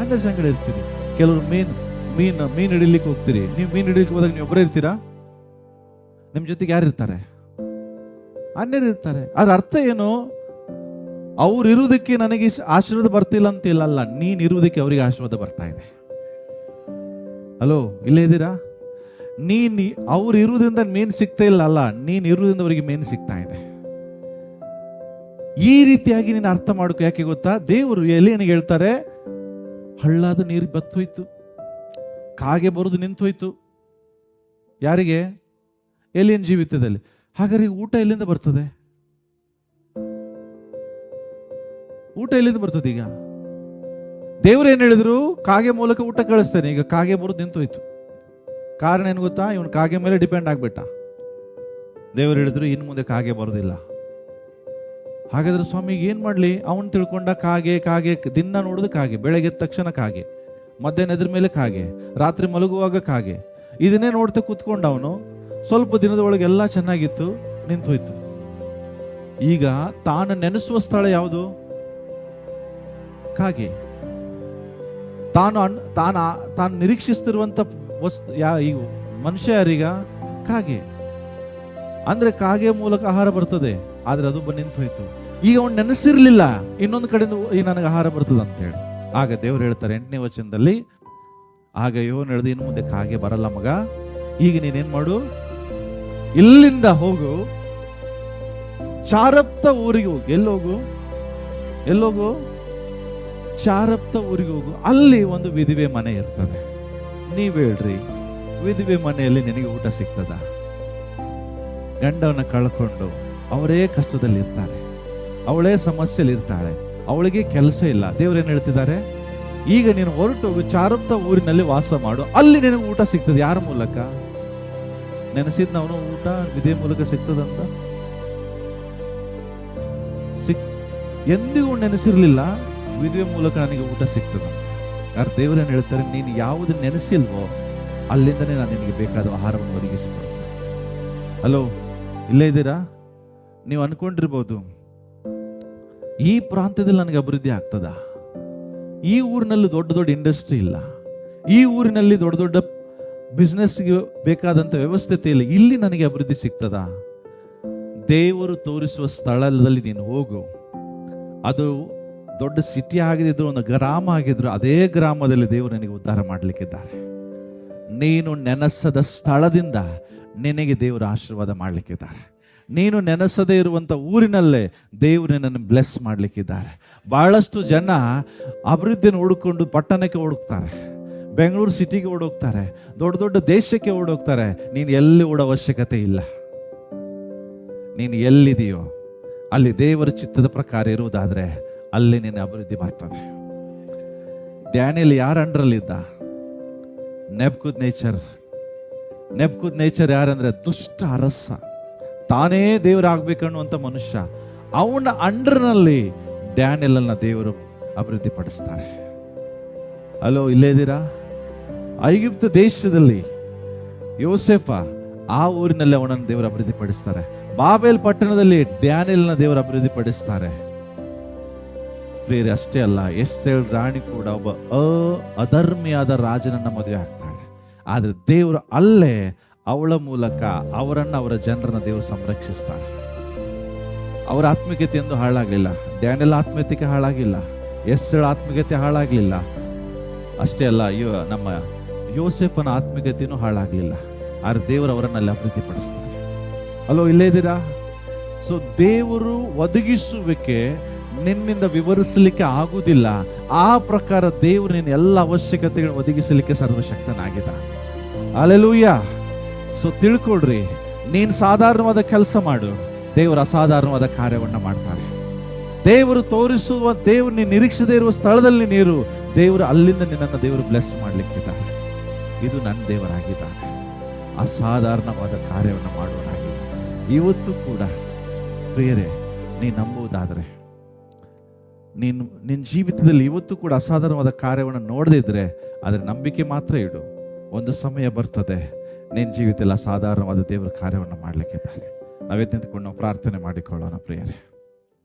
A: ಅಣ್ಣರ ಸಂಗಡ ಇರ್ತೀರಿ. ಕೆಲವರು ಮೀನ್ ಹಿಡಿಲಿಕ್ಕೆ ಹೋಗ್ತೀರಿ. ನೀವು ಮೀನ್ ಹಿಡಿಲಿಕ್ಕೆ ಹೋದಾಗ ನೀವು ಒಬ್ಬರೇ ಇರ್ತೀರಾ? ನಿಮ್ ಜೊತೆಗೆ ಯಾರು ಇರ್ತಾರೆ? ಅನ್ಯರು ಇರ್ತಾರೆ. ಅದ್ರ ಅರ್ಥ ಏನು? ಅವ್ರು ಇರುವುದಕ್ಕೆ ನನಗೆ ಆಶೀರ್ವಾದ ಬರ್ತಿಲ್ಲ ಅಂತ ಇಲ್ಲ, ನೀನ್ ಇರುವುದಕ್ಕೆ ಅವರಿಗೆ ಆಶೀರ್ವಾದ ಬರ್ತಾ ಇದೆ. ಹಲೋ, ಇಲ್ಲೇ ಇದ್ದೀರಾ? ಅವ್ರು ಇರುವುದರಿಂದ ಮೇನ್ ಸಿಗ್ತಾ ಇಲ್ಲ, ಅಲ್ಲ, ನೀನ್ ಇರುವುದರಿಂದ ಅವರಿಗೆ ಮೇನ್ ಸಿಗ್ತಾ ಇದೆ. ಈ ರೀತಿಯಾಗಿ ನೀನು ಅರ್ಥ ಮಾಡ್ಕೊ. ಯಾಕೆ ಗೊತ್ತಾ? ದೇವರು ಎಲಿಯನಿಗೆ ಹೇಳ್ತಾರೆ, ಹಳ್ಳಾದ ನೀರು ಬತ್ತೋಯ್ತು, ಕಾಗೆ ಬರುದು ನಿಂತೋಯ್ತು. ಯಾರಿಗೆ? ಎಲಿಯನ್ ಜೀವಿತದಲ್ಲಿ. ಹಾಗಾದ್ರೆ ಊಟ ಎಲ್ಲಿಂದ ಬರ್ತದೆ? ಊಟ ಎಲ್ಲಿಂದ ಬರ್ತದೆ? ಈಗ ದೇವ್ರು ಏನ್ ಹೇಳಿದ್ರು? ಕಾಗೆ ಮೂಲಕ ಊಟ ಕಳಿಸ್ತೇನೆ. ಈಗ ಕಾಗೆ ಬರುದು ನಿಂತೋಯ್ತು. ಕಾರಣ ಏನು ಗೊತ್ತಾ? ಇವನು ಕಾಗೆ ಮೇಲೆ ಡಿಪೆಂಡ್ ಆಗ್ಬಿಟ್ಟ. ದೇವರು ಹೇಳಿದ್ರು ಇನ್ನು ಮುಂದೆ ಕಾಗೆ ಬರೋದಿಲ್ಲ. ಹಾಗಾದ್ರೆ ಸ್ವಾಮಿಗೆ ಏನ್ ಮಾಡ್ಲಿ? ಅವನು ತಿಳ್ಕೊಂಡ ಕಾಗೆ ಕಾಗೆ, ದಿನ ನೋಡಿದ ಕಾಗೆ, ಬೆಳಗ್ಗೆ ಎದ್ದ ತಕ್ಷಣ ಕಾಗೆ, ಮಧ್ಯಾಹ್ನ ಎದ್ರ ಮೇಲೆ ಕಾಗೆ, ರಾತ್ರಿ ಮಲಗುವಾಗ ಕಾಗೆ, ಇದನ್ನೇ ನೋಡ್ತಾ ಕೂತ್ಕೊಂಡ ಅವನು. ಸ್ವಲ್ಪ ದಿನದ ಒಳಗೆ ಎಲ್ಲ ಚೆನ್ನಾಗಿತ್ತು, ನಿಂತೋಯ್ತು. ಈಗ ತಾನು ನೆನೆಸುವ ಸ್ಥಳ ಯಾವುದು? ಕಾಗೆ. ತಾನು ನಿರೀಕ್ಷಿಸ್ತಿರುವಂತ ಈಗ ಮನುಷ್ಯ ಯಾರೀಗ? ಕಾಗೆ. ಅಂದ್ರೆ ಕಾಗೆ ಮೂಲಕ ಆಹಾರ ಬರ್ತದೆ, ಆದ್ರೆ ಅದು ನಿಂತು ಹೋಯ್ತು. ಈಗ ಅವನು ನೆನೆಸಿರ್ಲಿಲ್ಲ ಇನ್ನೊಂದು ಕಡೆ ನನಗೆ ಆಹಾರ ಬರ್ತದ ಅಂತ ಹೇಳಿ. ಆಗ ದೇವರು ಹೇಳ್ತಾರೆ 8ನೇ ವಚನದಲ್ಲಿ, ಆಗ ಯೋನ ಹೇಳಿದ, ಇನ್ನು ಮುಂದೆ ಕಾಗೆ ಬರಲ್ಲ ಮಗ, ಈಗ ನೀನೇನ್ ಮಾಡು, ಇಲ್ಲಿಂದ ಹೋಗು, ಚಾರಪ್ತ ಊರಿಗೆ ಹೋಗು. ಎಲ್ಲೋಗು? ಚಾರಪ್ತ ಊರಿಗೆ ಹೋಗು. ಅಲ್ಲಿ ಒಂದು ವಿಧವೆ ಮನೆ ಇರ್ತದೆ. ನೀವ್ ಹೇಳ್ರಿ, ವಿಧವೆ ಮನೆಯಲ್ಲಿ ನಿನಗೆ ಊಟ ಸಿಗ್ತದ? ಗಂಡವನ್ನ ಕಳ್ಕೊಂಡು ಅವರೇ ಕಷ್ಟದಲ್ಲಿ ಇರ್ತಾರೆ, ಅವಳೇ ಸಮಸ್ಯೆಯಲ್ಲಿ ಇರ್ತಾಳೆ, ಅವಳಿಗೆ ಕೆಲಸ ಇಲ್ಲ. ದೇವ್ರೇನ್ ಹೇಳ್ತಿದ್ದಾರೆ? ಈಗ ನೀನು ಹೊರಟು ಚಾರಪ್ತ ಊರಿನಲ್ಲಿ ವಾಸ ಮಾಡು, ಅಲ್ಲಿ ನಿನಗೆ ಊಟ ಸಿಗ್ತದೆ. ಯಾರ ಮೂಲಕ? ನೆನೆಸಿದ್ನವನು ಊಟ ವಿಧವೆ ಮೂಲಕ ಸಿಗ್ತದಂತ ಎಂದಿಗೂ ನೆನೆಸಿರ್ಲಿಲ್ಲ. ವಿಧವೆ ಮೂಲಕ ನನಗೆ ಊಟ ಸಿಗ್ತದಂತ. ಯಾರು ದೇವರೇನು ಹೇಳ್ತಾರೆ? ನೀನು ಯಾವುದು ನೆನೆಸಿಲ್ವೋ ಅಲ್ಲಿಂದನೇ ನಾನು ನಿನಗೆ ಬೇಕಾದ ಆಹಾರವನ್ನು ಒದಗಿಸಿಕೊಡ್ತೇನೆ. ಹಲೋ, ಇಲ್ಲೇ ಇದ್ದೀರಾ? ನೀವು ಅನ್ಕೊಂಡಿರ್ಬೋದು, ಈ ಪ್ರಾಂತ್ಯದಲ್ಲಿ ನನಗೆ ಅಭಿವೃದ್ಧಿ ಆಗ್ತದ? ಈ ಊರಿನಲ್ಲಿ ದೊಡ್ಡ ದೊಡ್ಡ ಇಂಡಸ್ಟ್ರಿ ಇಲ್ಲ, ಈ ಊರಿನಲ್ಲಿ ದೊಡ್ಡ ದೊಡ್ಡ ಬಿಸ್ನೆಸ್ಗೆ ಬೇಕಾದಂತ ವ್ಯವಸ್ಥೆ ಇಲ್ಲ, ಇಲ್ಲಿ ನನಗೆ ಅಭಿವೃದ್ಧಿ ಸಿಗ್ತದ? ದೇವರು ತೋರಿಸುವ ಸ್ಥಳದಲ್ಲಿ ನೀನು ಹೋಗು. ಅದು ದೊಡ್ಡ ಸಿಟಿ ಆಗಿದ್ರು, ಒಂದು ಗ್ರಾಮ ಆಗಿದ್ರು, ಅದೇ ಗ್ರಾಮದಲ್ಲಿ ದೇವರು ನಿನಗೆ ಉದ್ಧಾರ ಮಾಡಲಿಕ್ಕಿದ್ದಾರೆ. ನೀನು ನೆನೆಸದ ಸ್ಥಳದಿಂದ ನಿನಗೆ ದೇವರು ಆಶೀರ್ವಾದ ಮಾಡಲಿಕ್ಕಿದ್ದಾರೆ. ನೀನು ನೆನೆಸದೇ ಇರುವಂತ ಊರಿನಲ್ಲೇ ದೇವರು ನಿನ್ನನ್ನು ಬ್ಲೆಸ್ ಮಾಡಲಿಕ್ಕಿದ್ದಾರೆ. ಬಹಳಷ್ಟು ಜನ ಅಭಿವೃದ್ಧಿಯನ್ನು ಹುಡುಕೊಂಡು ಪಟ್ಟಣಕ್ಕೆ ಹುಡುಕ್ತಾರೆ, ಬೆಂಗಳೂರು ಸಿಟಿಗೆ ಓಡೋಗ್ತಾರೆ, ದೊಡ್ಡ ದೊಡ್ಡ ದೇಶಕ್ಕೆ ಓಡೋಗ್ತಾರೆ. ನೀನು ಎಲ್ಲಿ ಓಡೋ ಅವಶ್ಯಕತೆ ಇಲ್ಲ. ನೀನು ಎಲ್ಲಿದೆಯೋ ಅಲ್ಲಿ ದೇವರ ಚಿತ್ತದ ಪ್ರಕಾರ ಇರುವುದಾದ್ರೆ ಅಲ್ಲಿ ನಿನ್ನ ಅಭಿವೃದ್ಧಿ ಬರ್ತದೆ. ಡ್ಯಾನಿಯಲ್ ಯಾರ ಅಂಡರಲ್ಲಿದ್ದ? ನೆಬ್ಕುದ್ ನೇಚರ್ ಯಾರಂದ್ರೆ ದುಷ್ಟ ಅರಸ, ತಾನೇ ದೇವರಾಗಬೇಕನ್ನುವಂತ ಮನುಷ್ಯ. ಅವನ ಅಂಡರ್ನಲ್ಲಿ ಡ್ಯಾನಿಯಲನ್ನ ದೇವರು ಅಭಿವೃದ್ಧಿ ಪಡಿಸ್ತಾರೆ. ಅಲೋ, ಇಲ್ಲೇ ಇದ್ದೀರಾ? ಐಗುಪ್ತ ದೇಶದಲ್ಲಿ ಯೋಸೇಫ, ಆ ಊರಿನಲ್ಲಿ ಅವನನ್ನು ದೇವರು ಅಭಿವೃದ್ಧಿ ಪಡಿಸ್ತಾರೆ. ಬಾಬೇಲ್ ಪಟ್ಟಣದಲ್ಲಿ ಡ್ಯಾನಿಯಲ್ನ ದೇವರು ಅಭಿವೃದ್ಧಿ ಪಡಿಸ್ತಾರೆ. ಪ್ರಿಯರೇ, ಅಷ್ಟೇ ಅಲ್ಲ, ಎಸ್ತೇಲ್ ರಾಣಿ ಕೂಡ ಒಬ್ಬ ಅಧರ್ಮಿಯಾದ ರಾಜನನ್ನ ಮದುವೆ ಆಗ್ತಾಳೆ. ಆದ್ರೆ ದೇವರು ಅಲ್ಲೇ ಅವಳ ಮೂಲಕ ಅವರ ಜನರನ್ನ ದೇವರು ಸಂರಕ್ಷಿಸ್ತಾರೆ. ಅವರ ಆತ್ಮಿಕತೆ ಎಂದು ಹಾಳಾಗ್ಲಿಲ್ಲ, ಡ್ಯಾನಿಯಲ್ ಆತ್ಮೀಯತೆ ಹಾಳಾಗಿಲ್ಲ, ಎಸ್ತೇಲ್ ಆತ್ಮಿಕತೆ ಹಾಳಾಗ್ಲಿಲ್ಲ. ಅಷ್ಟೇ ಅಲ್ಲ, ನಮ್ಮ ಯೋಸೇಫನ ಆತ್ಮಿಕತೆಯೂ ಹಾಳಾಗ್ಲಿಲ್ಲ. ಆದ್ರೆ ದೇವರು ಅವರನ್ನಲ್ಲಿ ಅಭಿವೃದ್ಧಿ ಪಡಿಸ್ತಾರೆ. ಅಲೋ, ಇಲ್ಲೇ ಇದ್ದೀರಾ? ಸೊ ದೇವರು ಒದಗಿಸುವಿಕೆ ನಿನ್ನಿಂದ ವಿವರಿಸಲಿಕ್ಕೆ ಆಗುವುದಿಲ್ಲ. ಆ ಪ್ರಕಾರ ದೇವರು ನಿನ್ನ ಎಲ್ಲ ಅವಶ್ಯಕತೆಗಳನ್ನು ಒದಗಿಸಲಿಕ್ಕೆ ಸರ್ವಶಕ್ತನಾಗಿದ್ದ. ಹಲ್ಲೆಲೂಯ. ಸೊ ತಿಳ್ಕೊಳ್ರಿ, ನೀನು ಸಾಧಾರಣವಾದ ಕೆಲಸ ಮಾಡು, ದೇವರು ಅಸಾಧಾರಣವಾದ ಕಾರ್ಯವನ್ನ ಮಾಡ್ತಾರೆ. ದೇವರು ತೋರಿಸುವ, ದೇವರು ನೀನು ನಿರೀಕ್ಷಿಸದೇ ಇರುವ ಸ್ಥಳದಲ್ಲಿ ನೀರು, ದೇವರು ಅಲ್ಲಿಂದ ನಿನ್ನನ್ನು ದೇವರು ಬ್ಲೆಸ್ ಮಾಡ್ಲಿಕ್ಕಿದ್ದಾರೆ. ಇದು ನನ್ನ ದೇವರಾಗಿದ್ದಾನೆ, ಅಸಾಧಾರಣವಾದ ಕಾರ್ಯವನ್ನು ಮಾಡುವನಾಗಿದ್ದಾನೆ. ಇವತ್ತು ಕೂಡ ಪ್ರಿಯರೇ, ನೀನು ನಂಬುವುದಾದರೆ, ನಿನ್ನ ಜೀವಿತದಲ್ಲಿ ಇವತ್ತು ಕೂಡ ಅಸಾಧಾರಣವಾದ ಕಾರ್ಯವನ್ನು ನೋಡದೇ ಇದ್ರೆ ಅದರ ನಂಬಿಕೆ ಮಾತ್ರ ಇಡು. ಒಂದು ಸಮಯ ಬರ್ತದೆ, ನಿನ್ನ ಜೀವಿತದಲ್ಲಿ ಅಸಾಧಾರಣವಾದ ದೇವರ ಕಾರ್ಯವನ್ನು ಮಾಡಲಿಕ್ಕಿದ್ದಾರೆ. ನಾವೇ ನಿಂತ್ಕೊಂಡು ನಾವು ಪ್ರಾರ್ಥನೆ ಮಾಡಿಕೊಳ್ಳೋಣ ಪ್ರಿಯರೇ.